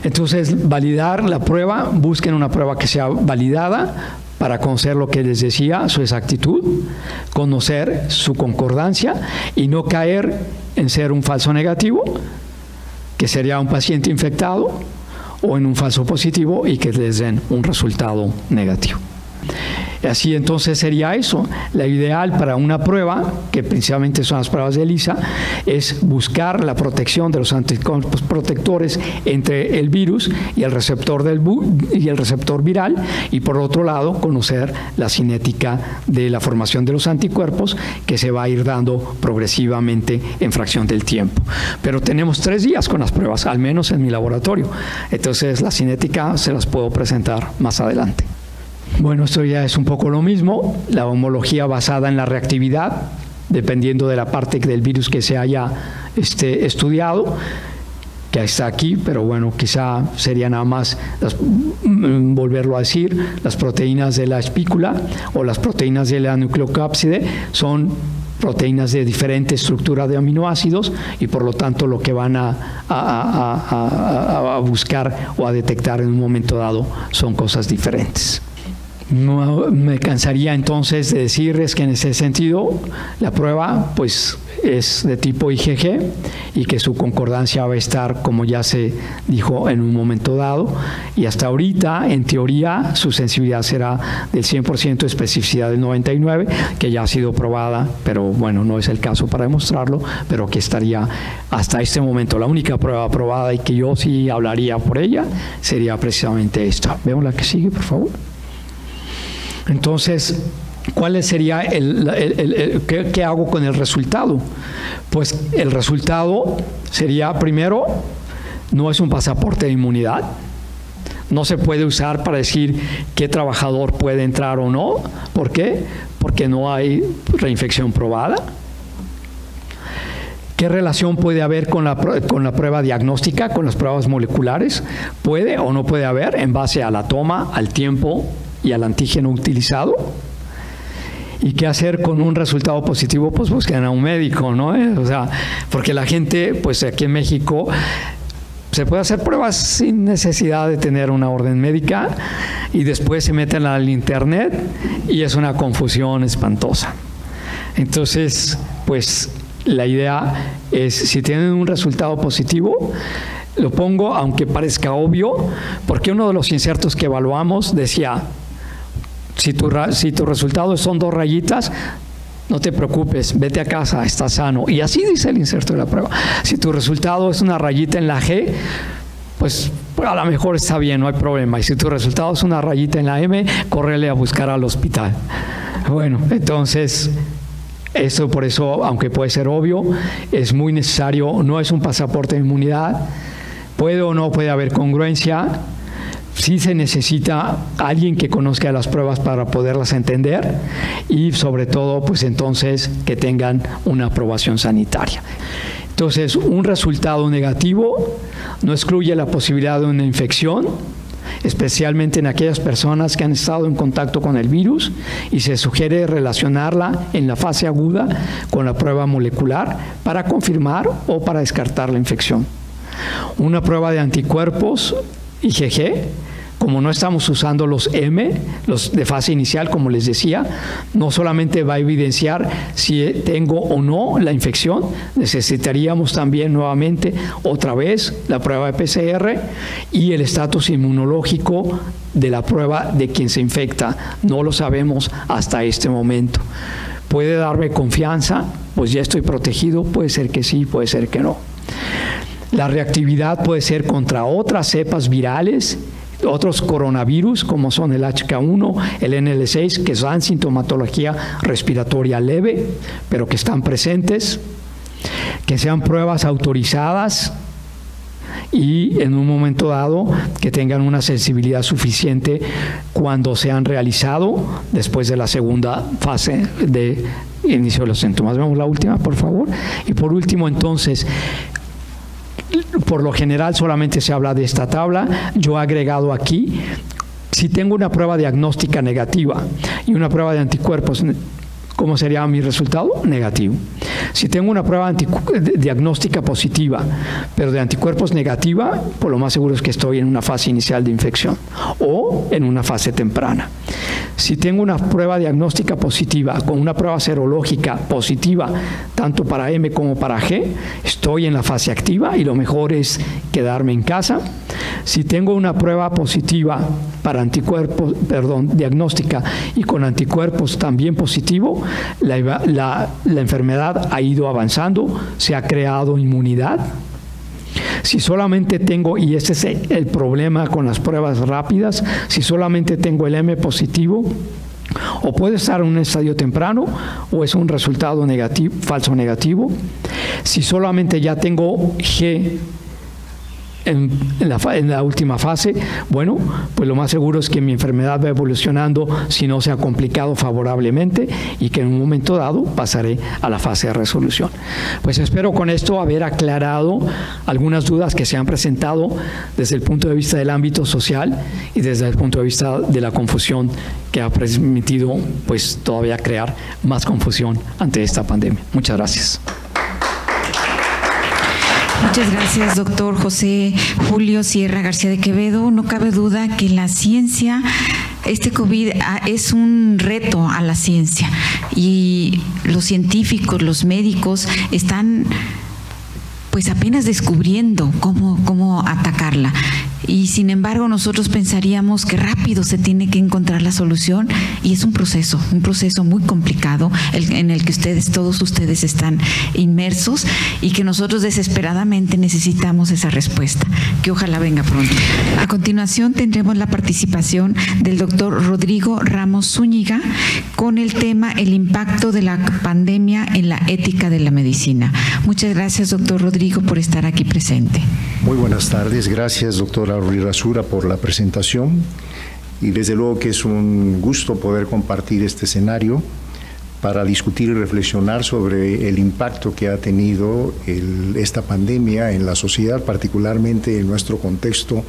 Entonces, validar la prueba, busquen una prueba que sea validada para conocer lo que les decía, su exactitud, conocer su concordancia y no caer en ser un falso negativo, que sería un paciente infectado, o en un falso positivo y que les den un resultado negativo. Así entonces sería eso. La ideal para una prueba, que principalmente son las pruebas de ELISA, es buscar la protección de los anticuerpos protectores entre el virus y el receptor viral, y por otro lado conocer la cinética de la formación de los anticuerpos, que se va a ir dando progresivamente en fracción del tiempo. Pero tenemos 3 días con las pruebas, al menos en mi laboratorio. Entonces la cinética se las puedo presentar más adelante. Bueno, esto ya es un poco lo mismo, la homología basada en la reactividad, dependiendo de la parte del virus que se haya estudiado, que está aquí, pero bueno, quizá sería nada más volverlo a decir, las proteínas de la espícula o las proteínas de la nucleocápside son proteínas de diferente estructura de aminoácidos, y por lo tanto lo que van a buscar o a detectar en un momento dado son cosas diferentes. No me cansaría entonces de decirles que en ese sentido la prueba pues es de tipo IgG y que su concordancia va a estar, como ya se dijo, en un momento dado, y hasta ahorita en teoría su sensibilidad será del 100%, especificidad del 99%, que ya ha sido probada, pero bueno, no es el caso para demostrarlo, pero que estaría hasta este momento. La única prueba aprobada y que yo sí hablaría por ella sería precisamente esta. Veamos la que sigue, por favor. Entonces, ¿cuál sería qué hago con el resultado? Pues el resultado sería, primero, no es un pasaporte de inmunidad. No se puede usar para decir qué trabajador puede entrar o no. ¿Por qué? Porque no hay reinfección probada. ¿Qué relación puede haber con la prueba diagnóstica, con las pruebas moleculares? ¿Puede o no puede haber en base a la toma, al tiempo y al antígeno utilizado? ¿Y qué hacer con un resultado positivo? Pues busquen a un médico, ¿no? O sea, porque la gente, pues aquí en México, se puede hacer pruebas sin necesidad de tener una orden médica y después se meten al internet y es una confusión espantosa. Entonces, pues la idea es, si tienen un resultado positivo, lo pongo, aunque parezca obvio, porque uno de los insertos que evaluamos decía, si tu resultado son 2 rayitas, no te preocupes, vete a casa, estás sano. Y así dice el inserto de la prueba. Si tu resultado es una rayita en la G, pues a lo mejor está bien, no hay problema. Y si tu resultado es una rayita en la M, córrele a buscar al hospital. Bueno, entonces, eso por eso, aunque puede ser obvio, es muy necesario, no es un pasaporte de inmunidad. Puede o no puede haber congruencia. Sí se necesita alguien que conozca las pruebas para poderlas entender y sobre todo, pues entonces, que tengan una aprobación sanitaria. Entonces, un resultado negativo no excluye la posibilidad de una infección, especialmente en aquellas personas que han estado en contacto con el virus, y se sugiere relacionarla en la fase aguda con la prueba molecular para confirmar o para descartar la infección. Una prueba de anticuerpos IgG, como no estamos usando los M, los de fase inicial, como les decía, no solamente va a evidenciar si tengo o no la infección, necesitaríamos también nuevamente otra vez la prueba de PCR y el estatus inmunológico de la prueba de quien se infecta. No lo sabemos hasta este momento. ¿Puede darme confianza? Pues ya estoy protegido, puede ser que sí, puede ser que no. La reactividad puede ser contra otras cepas virales, otros coronavirus como son el HK1, el NL6, que dan sintomatología respiratoria leve, pero que están presentes, que sean pruebas autorizadas y en un momento dado que tengan una sensibilidad suficiente cuando se han realizado después de la segunda fase de inicio de los síntomas. Vemos la última, por favor. Y por último, entonces, por lo general solamente se habla de esta tabla. Yo he agregado aquí, si tengo una prueba diagnóstica negativa y una prueba de anticuerpos, ¿cómo sería mi resultado? Negativo. Si tengo una prueba diagnóstica positiva, pero de anticuerpos negativa, pues lo más seguro es que estoy en una fase inicial de infección o en una fase temprana. Si tengo una prueba diagnóstica positiva con una prueba serológica positiva, tanto para M como para G, estoy en la fase activa y lo mejor es quedarme en casa. Si tengo una prueba positiva para anticuerpos, diagnóstica y con anticuerpos también positivo, la enfermedad ha ido avanzando, se ha creado inmunidad. Si solamente tengo, y este es el problema con las pruebas rápidas, si solamente tengo el M positivo, o puede estar en un estadio temprano o es un resultado negativo, falso negativo. Si solamente ya tengo G en la última fase, bueno, pues lo más seguro es que mi enfermedad va evolucionando si no se ha complicado favorablemente y que en un momento dado pasaré a la fase de resolución. Pues espero con esto haber aclarado algunas dudas que se han presentado desde el punto de vista del ámbito social y desde el punto de vista de la confusión que ha permitido pues todavía crear más confusión ante esta pandemia. Muchas gracias.
Muchas gracias, doctor José Julio Sierra García de Quevedo. No cabe duda que la ciencia este COVID es un reto a la ciencia y los científicos, los médicos están pues apenas descubriendo cómo atacarla. Y sin embargo nosotros pensaríamos que rápido se tiene que encontrar la solución, y es un proceso muy complicado en el que todos ustedes están inmersos, y que nosotros desesperadamente necesitamos esa respuesta, que ojalá venga pronto. A continuación tendremos la participación del doctor Rodrigo Ramos Zúñiga con el tema el impacto de la pandemia en la ética de la medicina. Muchas gracias, doctor Rodrigo, por estar aquí presente.
Muy buenas tardes. Gracias, doctora Urrirasura, por la presentación. Y desde luego que es un gusto poder compartir este escenario para discutir y reflexionar sobre el impacto que ha tenido esta pandemia en la sociedad, particularmente en nuestro contexto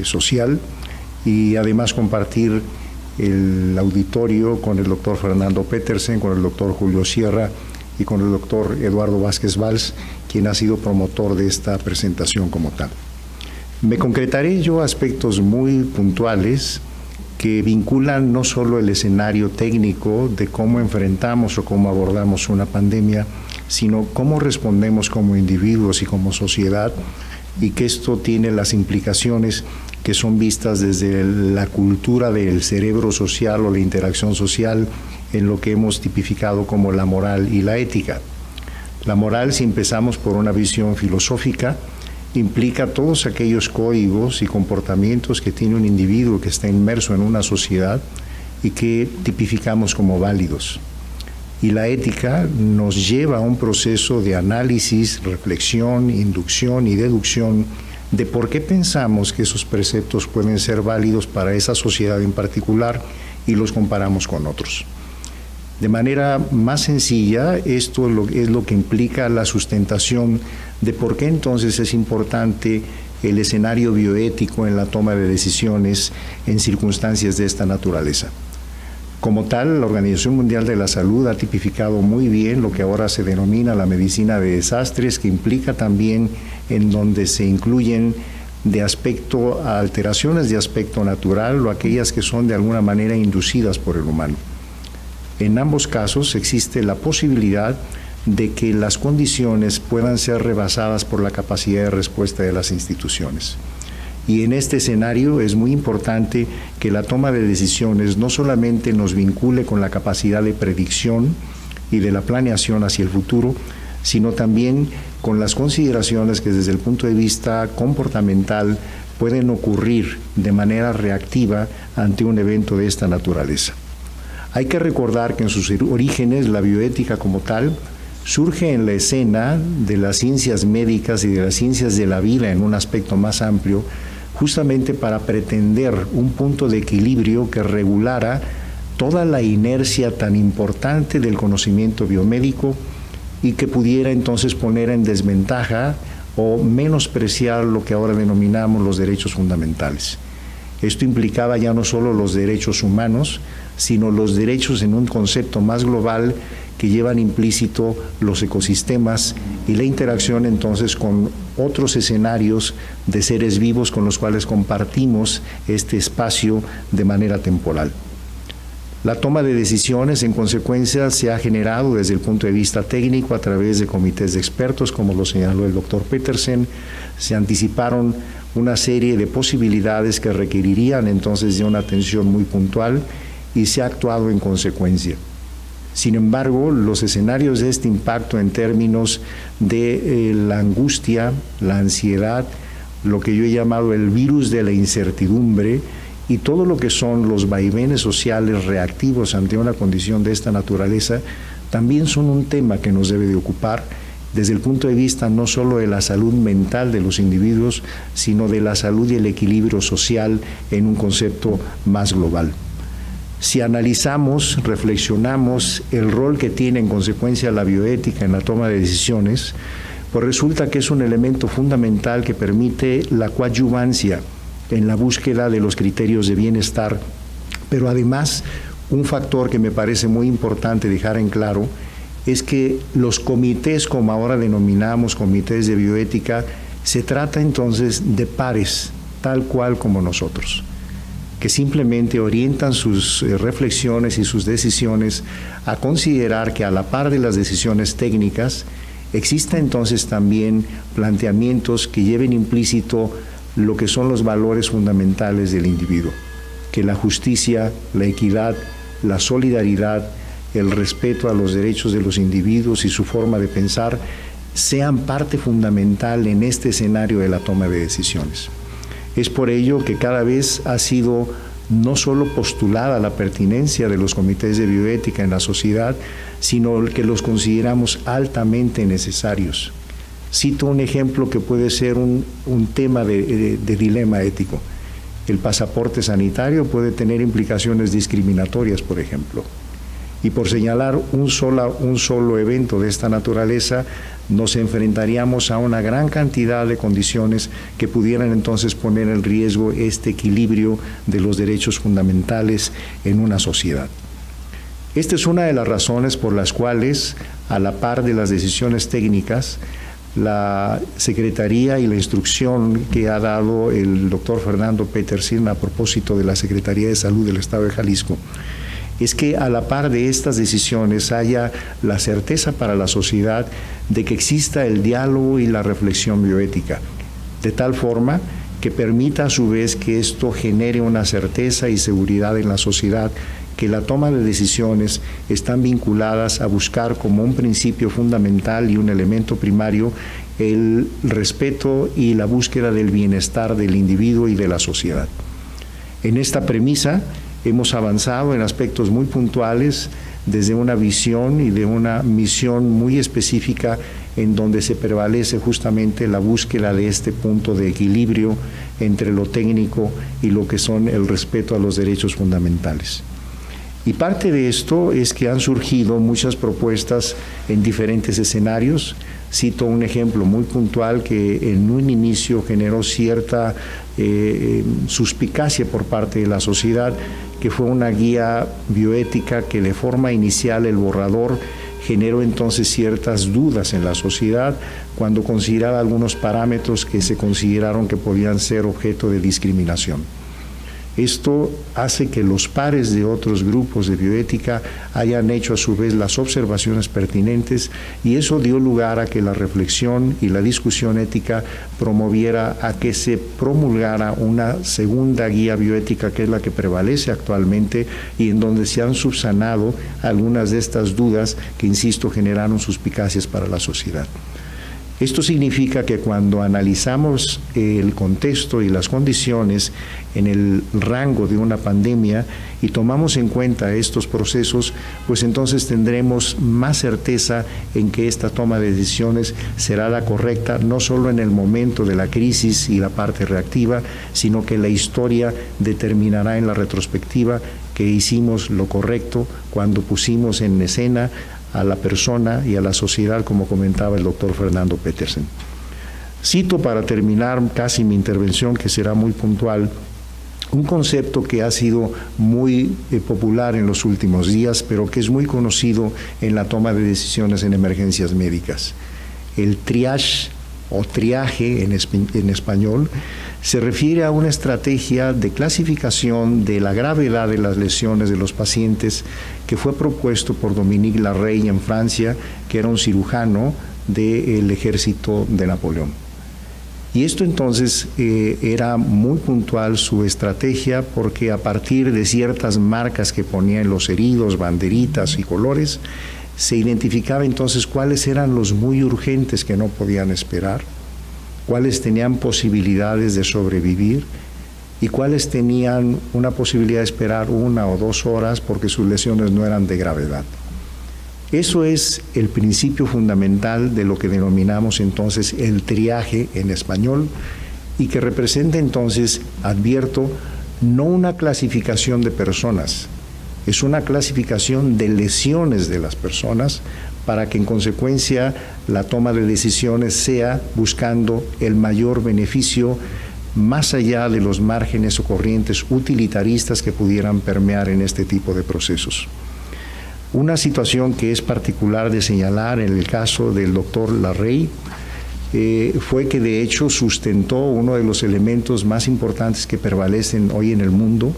social, y además compartir el auditorio con el doctor Fernando Petersen, con el doctor Julio Sierra y con el doctor Eduardo Vázquez Valls, quien ha sido promotor de esta presentación como tal. Me concretaré yo aspectos muy puntuales que vinculan no solo el escenario técnico de cómo enfrentamos o cómo abordamos una pandemia, sino cómo respondemos como individuos y como sociedad, y que esto tiene las implicaciones que son vistas desde la cultura del cerebro social o la interacción social, en lo que hemos tipificado como la moral y la ética. La moral, si empezamos por una visión filosófica, implica todos aquellos códigos y comportamientos que tiene un individuo que está inmerso en una sociedad y que tipificamos como válidos. Y la ética nos lleva a un proceso de análisis, reflexión, inducción y deducción de por qué pensamos que esos preceptos pueden ser válidos para esa sociedad en particular y los comparamos con otros. De manera más sencilla, esto es lo que implica la sustentación de por qué entonces es importante el escenario bioético en la toma de decisiones en circunstancias de esta naturaleza. Como tal, la Organización Mundial de la Salud ha tipificado muy bien lo que ahora se denomina la medicina de desastres, que implica también en donde se incluyen alteraciones de aspecto natural o aquellas que son de alguna manera inducidas por el humano. En ambos casos existe la posibilidad de que las condiciones puedan ser rebasadas por la capacidad de respuesta de las instituciones. Y en este escenario es muy importante que la toma de decisiones no solamente nos vincule con la capacidad de predicción y de la planeación hacia el futuro, sino también con las consideraciones que desde el punto de vista comportamental pueden ocurrir de manera reactiva ante un evento de esta naturaleza. Hay que recordar que en sus orígenes la bioética como tal surge en la escena de las ciencias médicas y de las ciencias de la vida en un aspecto más amplio, justamente para pretender un punto de equilibrio que regulara toda la inercia tan importante del conocimiento biomédico y que pudiera entonces poner en desventaja o menospreciar lo que ahora denominamos los derechos fundamentales. Esto implicaba ya no solo los derechos humanos, sino los derechos en un concepto más global que llevan implícito los ecosistemas y la interacción entonces con otros escenarios de seres vivos con los cuales compartimos este espacio de manera temporal. La toma de decisiones, en consecuencia, se ha generado desde el punto de vista técnico a través de comités de expertos, como lo señaló el doctor Petersen. Se anticiparon una serie de posibilidades que requerirían entonces de una atención muy puntual y se ha actuado en consecuencia. Sin embargo, los escenarios de este impacto en términos de la angustia, la ansiedad, lo que yo he llamado el virus de la incertidumbre y todo lo que son los vaivenes sociales reactivos ante una condición de esta naturaleza, también son un tema que nos debe de ocupar desde el punto de vista no solo de la salud mental de los individuos, sino de la salud y el equilibrio social en un concepto más global. Si analizamos, reflexionamos el rol que tiene en consecuencia la bioética en la toma de decisiones, pues resulta que es un elemento fundamental que permite la coadyuvancia en la búsqueda de los criterios de bienestar, pero además un factor que me parece muy importante dejar en claro es que los comités, como ahora denominamos comités de bioética, se trata entonces de pares, tal cual como nosotros, que simplemente orientan sus reflexiones y sus decisiones a considerar que a la par de las decisiones técnicas, exista entonces también planteamientos que lleven implícito lo que son los valores fundamentales del individuo, que la justicia, la equidad, la solidaridad, el respeto a los derechos de los individuos y su forma de pensar sean parte fundamental en este escenario de la toma de decisiones. Es por ello que cada vez ha sido no solo postulada la pertinencia de los comités de bioética en la sociedad, sino que los consideramos altamente necesarios. Cito un ejemplo que puede ser un tema de dilema ético. El pasaporte sanitario puede tener implicaciones discriminatorias, por ejemplo. Y por señalar un solo evento de esta naturaleza, nos enfrentaríamos a una gran cantidad de condiciones que pudieran entonces poner en riesgo este equilibrio de los derechos fundamentales en una sociedad. Esta es una de las razones por las cuales, a la par de las decisiones técnicas, la Secretaría y la instrucción que ha dado el doctor Fernando Petersen a propósito de la Secretaría de Salud del Estado de Jalisco, es que a la par de estas decisiones haya la certeza para la sociedad de que exista el diálogo y la reflexión bioética, de tal forma que permita a su vez que esto genere una certeza y seguridad en la sociedad, que la toma de decisiones están vinculadas a buscar como un principio fundamental y un elemento primario el respeto y la búsqueda del bienestar del individuo y de la sociedad. En esta premisa hemos avanzado en aspectos muy puntuales desde una visión y de una misión muy específica en donde se prevalece justamente la búsqueda de este punto de equilibrio entre lo técnico y lo que son el respeto a los derechos fundamentales. Y parte de esto es que han surgido muchas propuestas en diferentes escenarios. Cito un ejemplo muy puntual que en un inicio generó cierta suspicacia por parte de la sociedad, que fue una guía bioética que de forma inicial el borrador generó entonces ciertas dudas en la sociedad cuando consideraba algunos parámetros que se consideraron que podían ser objeto de discriminación. Esto hace que los pares de otros grupos de bioética hayan hecho a su vez las observaciones pertinentes y eso dio lugar a que la reflexión y la discusión ética promoviera a que se promulgara una segunda guía bioética que es la que prevalece actualmente y en donde se han subsanado algunas de estas dudas que, insisto, generaron suspicacias para la sociedad. Esto significa que cuando analizamos el contexto y las condiciones en el rango de una pandemia y tomamos en cuenta estos procesos, pues entonces tendremos más certeza en que esta toma de decisiones será la correcta, no solo en el momento de la crisis y la parte reactiva, sino que la historia determinará en la retrospectiva que hicimos lo correcto cuando pusimos en escena a la persona y a la sociedad, como comentaba el doctor Fernando Petersen. Cito para terminar casi mi intervención, que será muy puntual, un concepto que ha sido muy popular en los últimos días, pero que es muy conocido en la toma de decisiones en emergencias médicas. El triage o triaje en español se refiere a una estrategia de clasificación de la gravedad de las lesiones de los pacientes que fue propuesto por Dominique Larrey en Francia, que era un cirujano del ejército de Napoleón. Y esto entonces era muy puntual su estrategia, porque a partir de ciertas marcas que ponía en los heridos, banderitas y colores, se identificaba entonces cuáles eran los muy urgentes que no podían esperar, cuáles tenían posibilidades de sobrevivir y cuáles tenían una posibilidad de esperar 1 o 2 horas porque sus lesiones no eran de gravedad. Eso es el principio fundamental de lo que denominamos entonces el triaje en español y que representa entonces, advierto, no una clasificación de personas, es una clasificación de lesiones de las personas para que en consecuencia la toma de decisiones sea buscando el mayor beneficio más allá de los márgenes o corrientes utilitaristas que pudieran permear en este tipo de procesos. Una situación que es particular de señalar en el caso del doctor Larrey fue que de hecho sustentó uno de los elementos más importantes que prevalecen hoy en el mundo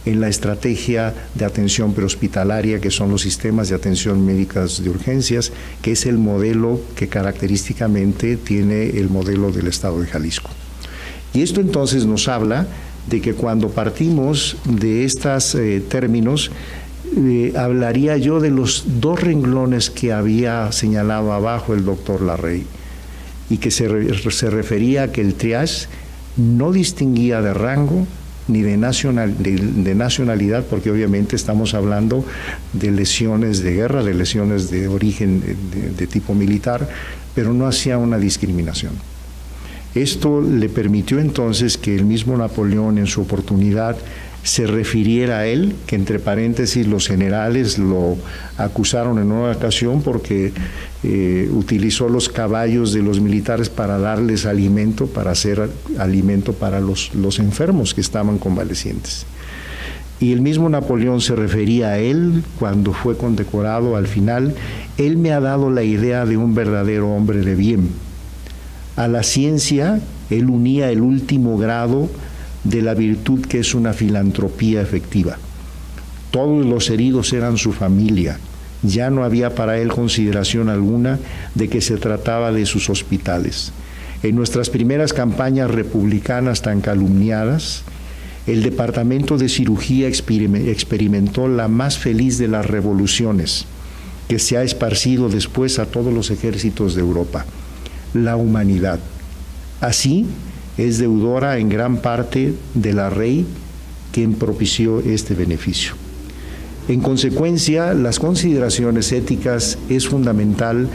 en la estrategia de atención prehospitalaria, que son los sistemas de atención médicas de urgencias, que es el modelo que característicamente tiene el modelo del Estado de Jalisco. Y esto entonces nos habla de que cuando partimos de estos términos, hablaría yo de los dos renglones que había señalado abajo el doctor Larrey, y que se refería a que el triage no distinguía de rango ni de nacionalidad, porque obviamente estamos hablando de lesiones de guerra, de lesiones de origen de tipo militar, pero no hacía una discriminación. Esto le permitió entonces que el mismo Napoleón en su oportunidad se refiriera a él, que entre paréntesis los generales lo acusaron en una ocasión porque utilizó los caballos de los militares para darles alimento, para hacer alimento para los enfermos que estaban convalecientes. Y el mismo Napoleón se refería a él cuando fue condecorado al final: él me ha dado la idea de un verdadero hombre de bien. A la ciencia, él unía el último grado de la virtud que es una filantropía efectiva. Todos los heridos eran su familia. Ya no había para él consideración alguna de que se trataba de sus hospitales. En nuestras primeras campañas republicanas tan calumniadas, el Departamento de Cirugía experimentó la más feliz de las revoluciones, que se ha esparcido después a todos los ejércitos de Europa: la humanidad. Así es deudora en gran parte de Larrey, quien propició este beneficio. En consecuencia, las consideraciones éticas es fundamental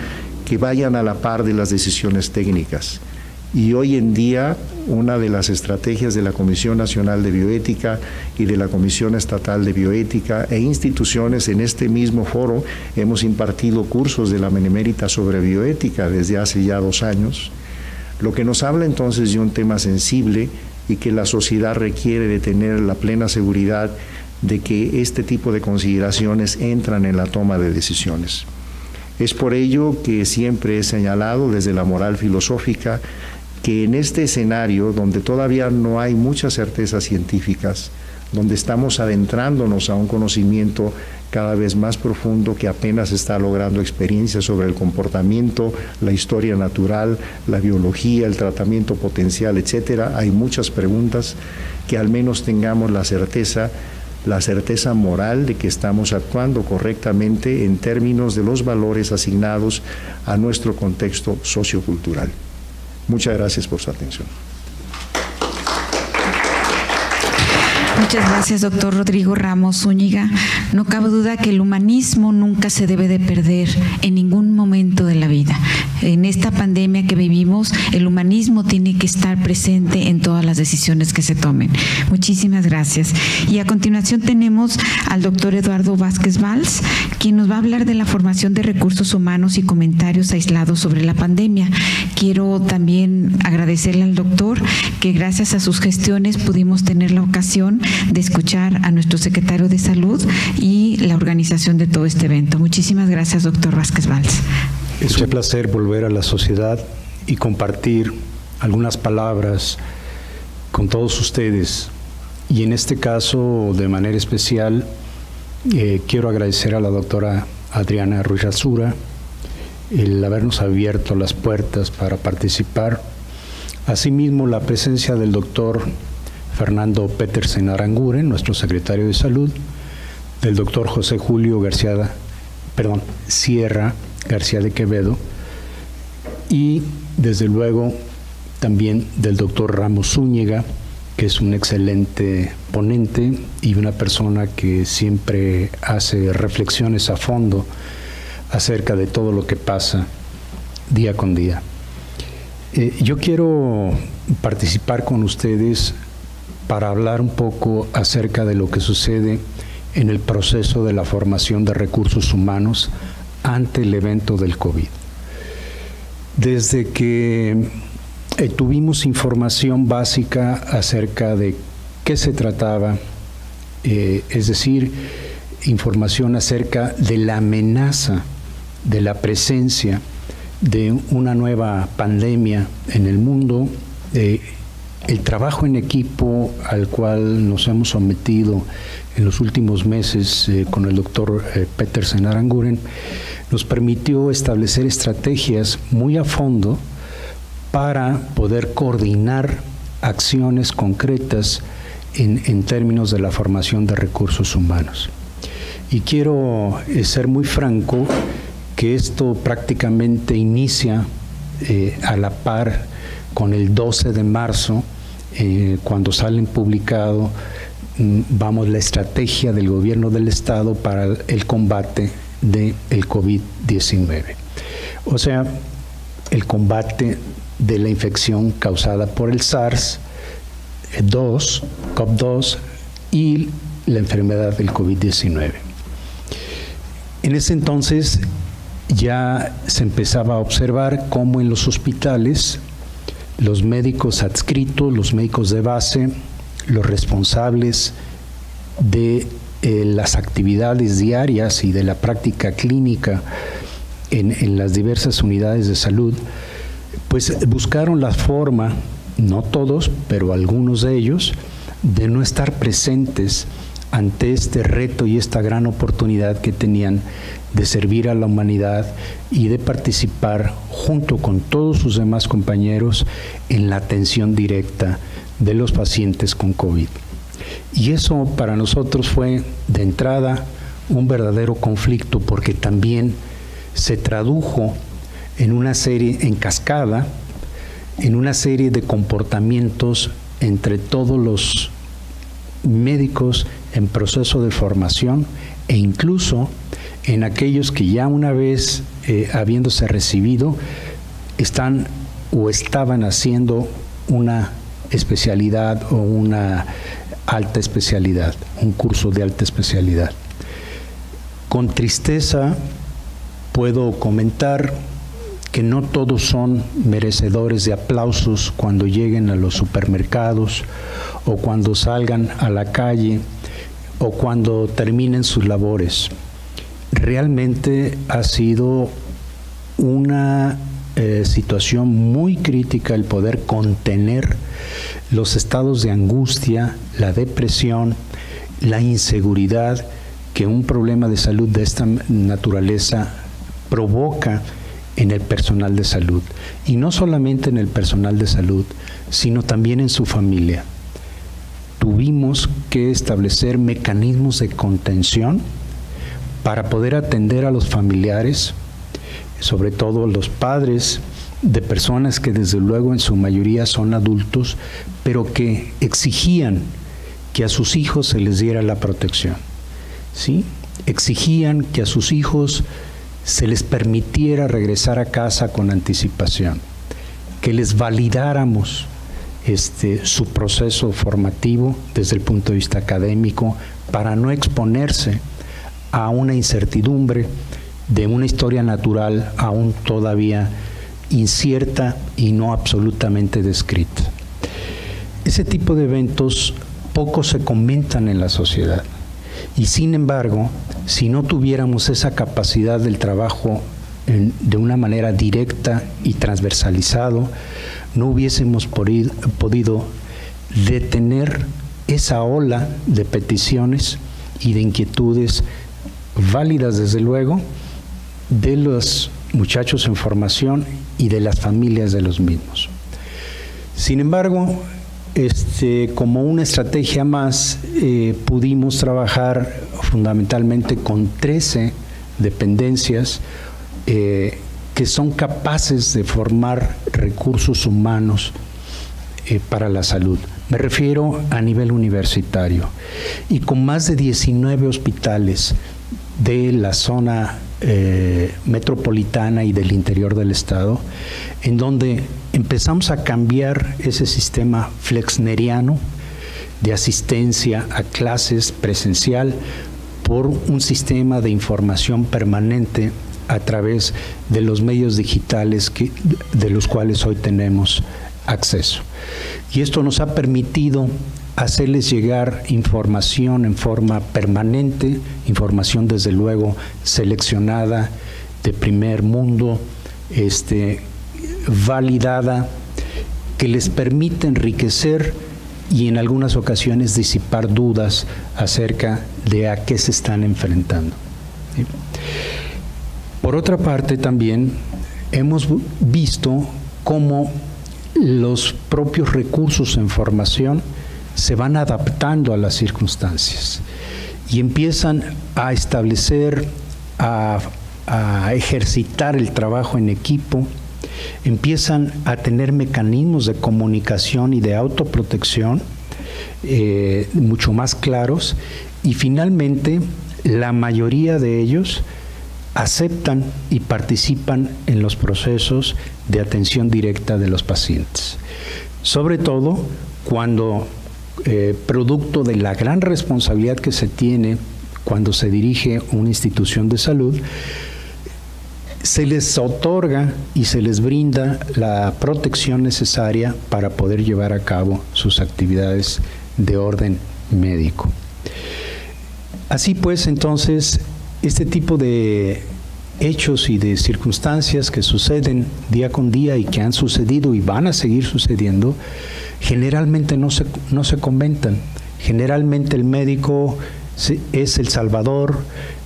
que vayan a la par de las decisiones técnicas. Y hoy en día, una de las estrategias de la Comisión Nacional de Bioética y de la Comisión Estatal de Bioética e instituciones en este mismo foro, hemos impartido cursos de la Benemérita sobre bioética desde hace ya 2 años, lo que nos habla entonces de un tema sensible y que la sociedad requiere de tener la plena seguridad de que este tipo de consideraciones entran en la toma de decisiones. Es por ello que siempre he señalado desde la moral filosófica que en este escenario, donde todavía no hay muchas certezas científicas, donde estamos adentrándonos a un conocimiento cada vez más profundo que apenas está logrando experiencias sobre el comportamiento, la historia natural, la biología, el tratamiento potencial, etcétera, hay muchas preguntas, que al menos tengamos la certeza moral de que estamos actuando correctamente en términos de los valores asignados a nuestro contexto sociocultural. Muchas gracias por su atención.
Muchas gracias, doctor Rodrigo Ramos Zúñiga. No cabe duda que el humanismo nunca se debe de perder en ningún momento de la vida. En esta pandemia que vivimos, el humanismo tiene que estar presente en todas las decisiones que se tomen. Muchísimas gracias. Y a continuación tenemos al doctor Eduardo Vázquez Valls, quien nos va a hablar de la formación de recursos humanos y comentarios aislados sobre la pandemia. Quiero también agradecerle al doctor que gracias a sus gestiones pudimos tener la ocasión de escuchar a nuestro secretario de Salud y la organización de todo este evento. Muchísimas gracias, doctor Vázquez Valls.
Es un placer volver a la sociedad y compartir algunas palabras con todos ustedes. Y en este caso, de manera especial, quiero agradecer a la doctora Adriana Ruiz Azura el habernos abierto las puertas para participar. Asimismo, la presencia del doctor Fernando Petersen Aranguren, nuestro secretario de Salud, del doctor José Julio Sierra García de Quevedo, y desde luego también del doctor Ramos Zúñiga, que es un excelente ponente y una persona que siempre hace reflexiones a fondo acerca de todo lo que pasa día con día. Yo quiero participar con ustedes para hablar un poco acerca de lo que sucede en el proceso de la formación de recursos humanos ante el evento del COVID. Desde que tuvimos información básica acerca de qué se trataba, es decir, información acerca de la amenaza de la presencia de una nueva pandemia en el mundo, el trabajo en equipo al cual nos hemos sometido en los últimos meses con el doctor Petersen Aranguren nos permitió establecer estrategias muy a fondo para poder coordinar acciones concretas en términos de la formación de recursos humanos. Y quiero ser muy franco que esto prácticamente inicia a la par con el 12 de marzo, cuando sale publicado, la estrategia del gobierno del Estado para el combate del COVID-19. O sea, el combate de la infección causada por el SARS-CoV-2 y la enfermedad del COVID-19. En ese entonces ya se empezaba a observar cómo en los hospitales los médicos adscritos, los médicos de base, los responsables de las actividades diarias y de la práctica clínica en las diversas unidades de salud, pues buscaron la forma, no todos, pero algunos de ellos, de no estar presentes ante este reto y esta gran oportunidad que tenían de servir a la humanidad y de participar junto con todos sus demás compañeros en la atención directa de los pacientes con COVID. Y eso para nosotros fue de entrada un verdadero conflicto, porque también se tradujo en una serie, en cascada, en una serie de comportamientos entre todos los médicos en proceso de formación e incluso en aquellos que ya una vez habiéndose recibido están o estaban haciendo una especialidad o una alta especialidad, un curso de alta especialidad. Con tristeza puedo comentar que no todos son merecedores de aplausos cuando lleguen a los supermercados o cuando salgan a la calle o cuando terminen sus labores. Realmente ha sido una situación muy crítica el poder contener los estados de angustia, la depresión, la inseguridad que un problema de salud de esta naturaleza provoca en el personal de salud. Y no solamente en el personal de salud, sino también en su familia. Tuvimos que establecer mecanismos de contención para poder atender a los familiares, sobre todo los padres de personas que desde luego en su mayoría son adultos, pero que exigían que a sus hijos se les diera la protección, ¿sí? Exigían que a sus hijos se les permitiera regresar a casa con anticipación, que les validáramos su proceso formativo desde el punto de vista académico para no exponerse a una incertidumbre de una historia natural aún todavía incierta y no absolutamente descrita. Ese tipo de eventos poco se comentan en la sociedad y sin embargo, si no tuviéramos esa capacidad del trabajo de una manera directa y transversalizado, no hubiésemos podido detener esa ola de peticiones y de inquietudes válidas desde luego de los muchachos en formación y de las familias de los mismos. Sin embargo, como una estrategia más, pudimos trabajar fundamentalmente con 13 dependencias que son capaces de formar recursos humanos para la salud. Me refiero a nivel universitario y con más de 19 hospitales de la zona metropolitana y del interior del estado, en donde empezamos a cambiar ese sistema flexneriano de asistencia a clases presencial por un sistema de información permanente a través de los medios digitales de los cuales hoy tenemos acceso. Y esto nos ha permitido hacerles llegar información en forma permanente, información desde luego seleccionada de primer mundo, validada, que les permite enriquecer y en algunas ocasiones disipar dudas acerca de a qué se están enfrentando. ¿Sí? Por otra parte, también hemos visto cómo los propios recursos en formación se van adaptando a las circunstancias y empiezan a establecer, a ejercitar el trabajo en equipo, empiezan a tener mecanismos de comunicación y de autoprotección mucho más claros, y finalmente la mayoría de ellos aceptan y participan en los procesos de atención directa de los pacientes. Sobre todo cuando, producto de la gran responsabilidad que se tiene cuando se dirige una institución de salud, se les otorga y se les brinda la protección necesaria para poder llevar a cabo sus actividades de orden médico. Así pues, entonces, este tipo de hechos y de circunstancias que suceden día con día y que han sucedido y van a seguir sucediendo, generalmente no se comentan. Generalmente el médico es el salvador,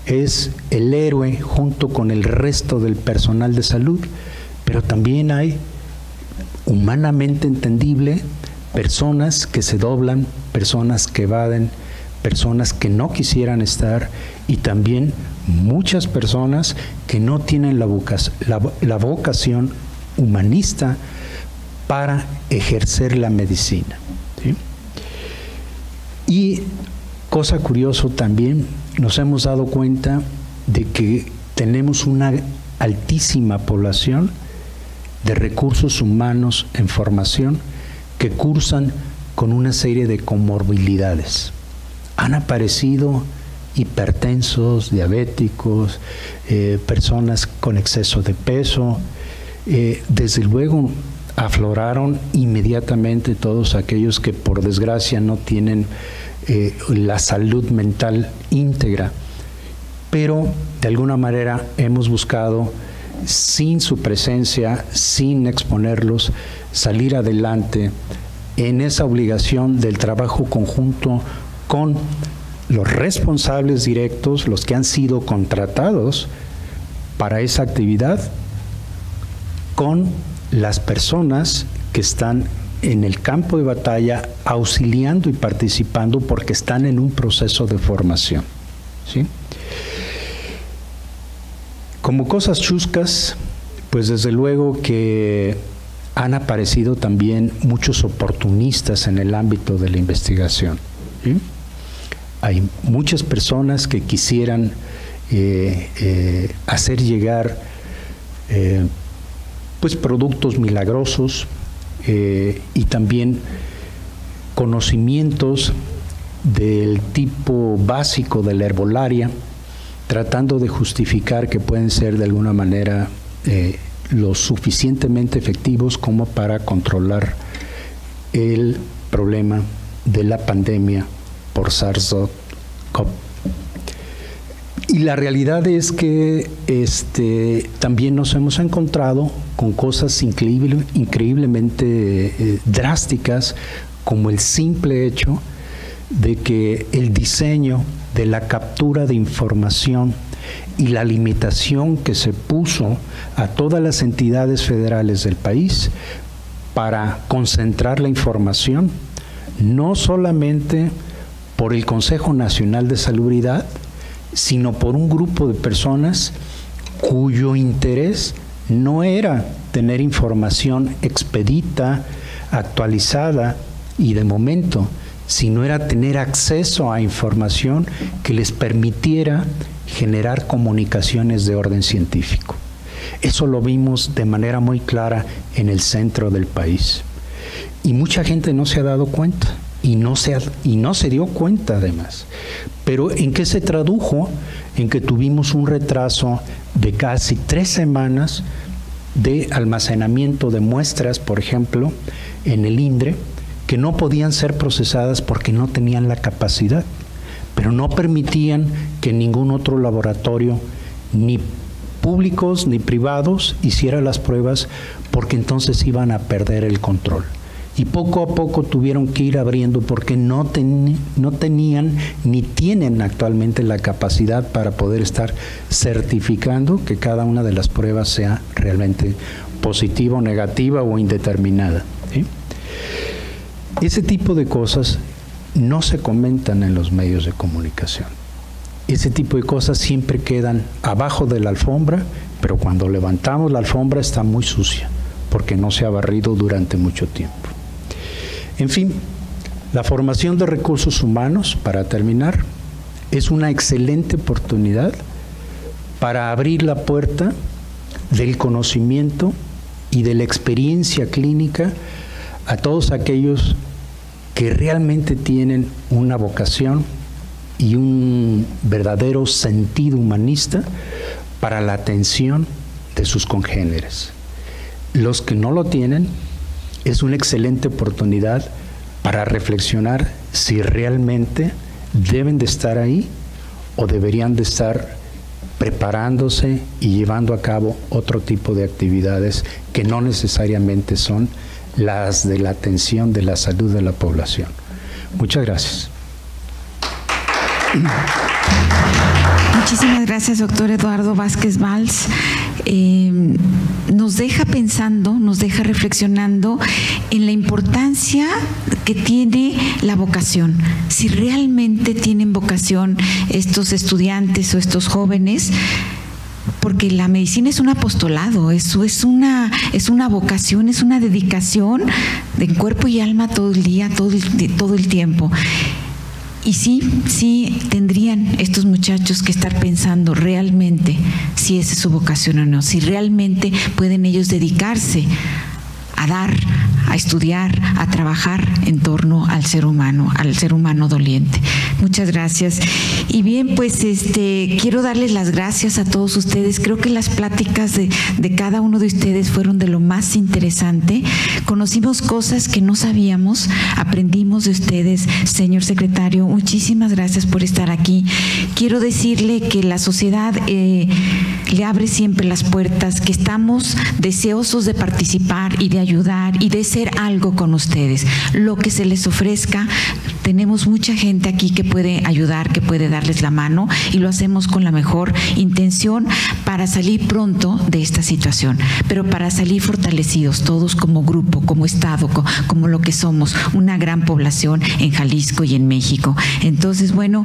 es el héroe junto con el resto del personal de salud, pero también hay, humanamente entendible, personas que se doblan, personas que evaden, personas que no quisieran estar, y también muchas personas que no tienen la vocación humanista para ejercer la medicina. ¿Sí? Y cosa curiosa también, nos hemos dado cuenta de que tenemos una altísima población de recursos humanos en formación que cursan con una serie de comorbilidades. Han aparecido hipertensos, diabéticos, personas con exceso de peso. Desde luego afloraron inmediatamente todos aquellos que por desgracia no tienen la salud mental íntegra, pero de alguna manera hemos buscado, sin su presencia, sin exponerlos, salir adelante en esa obligación del trabajo conjunto con los responsables directos, los que han sido contratados para esa actividad, con las personas que están en el campo de batalla auxiliando y participando porque están en un proceso de formación. ¿Sí? Como cosas chuscas, pues desde luego que han aparecido también muchos oportunistas en el ámbito de la investigación. ¿Sí? Hay muchas personas que quisieran hacer llegar pues productos milagrosos, y también conocimientos del tipo básico de la herbolaria, tratando de justificar que pueden ser de alguna manera lo suficientemente efectivos como para controlar el problema de la pandemia por SARS-CoV. Y la realidad es que también nos hemos encontrado con cosas increíblemente drásticas, como el simple hecho de que el diseño de la captura de información y la limitación que se puso a todas las entidades federales del país para concentrar la información, no solamente por el Consejo Nacional de Salubridad, sino por un grupo de personas cuyo interés no era tener información expedita, actualizada y de momento, sino era tener acceso a información que les permitiera generar comunicaciones de orden científico. Eso lo vimos de manera muy clara en el centro del país. Y mucha gente no se ha dado cuenta. Y no se dio cuenta además. Pero ¿en qué se tradujo? En que tuvimos un retraso de casi 3 semanas de almacenamiento de muestras, por ejemplo, en el INDRE, que no podían ser procesadas porque no tenían la capacidad, pero no permitían que ningún otro laboratorio ni públicos ni privados, hiciera las pruebas, porque entonces iban a perder el control. Y poco a poco tuvieron que ir abriendo, porque no tenían ni tienen actualmente la capacidad para poder estar certificando que cada una de las pruebas sea realmente positiva o negativa o indeterminada, ¿sí? Ese tipo de cosas no se comentan en los medios de comunicación. Ese tipo de cosas siempre quedan abajo de la alfombra, pero cuando levantamos la alfombra está muy sucia, porque no se ha barrido durante mucho tiempo. En fin, la formación de recursos humanos, para terminar, es una excelente oportunidad para abrir la puerta del conocimiento y de la experiencia clínica a todos aquellos que realmente tienen una vocación y un verdadero sentido humanista para la atención de sus congéneres. Los que no lo tienen, es una excelente oportunidad para reflexionar si realmente deben de estar ahí o deberían de estar preparándose y llevando a cabo otro tipo de actividades que no necesariamente son las de la atención de la salud de la población. Muchas gracias.
Muchísimas gracias, doctor Eduardo Vázquez Valls. Nos deja pensando, nos deja reflexionando en la importancia que tiene la vocación. Si realmente tienen vocación estos estudiantes o estos jóvenes, porque la medicina es un apostolado, eso es una vocación, es una dedicación de cuerpo y alma todo el día, todo el tiempo. Y sí tendrían estos muchachos que estar pensando realmente si esa es su vocación o no, si realmente pueden ellos dedicarse a dar, a estudiar, a trabajar en torno al ser humano doliente. Muchas gracias. Y bien, pues quiero darles las gracias a todos ustedes. Creo que las pláticas de cada uno de ustedes fueron de lo más interesante. Conocimos cosas que no sabíamos, aprendimos de ustedes. Señor secretario, muchísimas gracias por estar aquí. Quiero decirle que la sociedad le abre siempre las puertas, que estamos deseosos de participar y de ayudar y de ser algo con ustedes. Lo que se les ofrezca, tenemos mucha gente aquí que puede ayudar, que puede darles la mano, y lo hacemos con la mejor intención para salir pronto de esta situación, pero para salir fortalecidos todos como grupo, como Estado, como lo que somos, una gran población en Jalisco y en México. Entonces, bueno,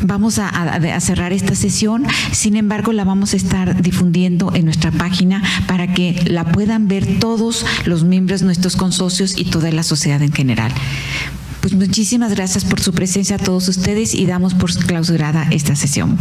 vamos a cerrar esta sesión. Sin embargo, la vamos a estar difundiendo en nuestra página para que la puedan ver todos los miembros, nuestros consocios y toda la sociedad en general. Pues muchísimas gracias por su presencia a todos ustedes y damos por clausurada esta sesión.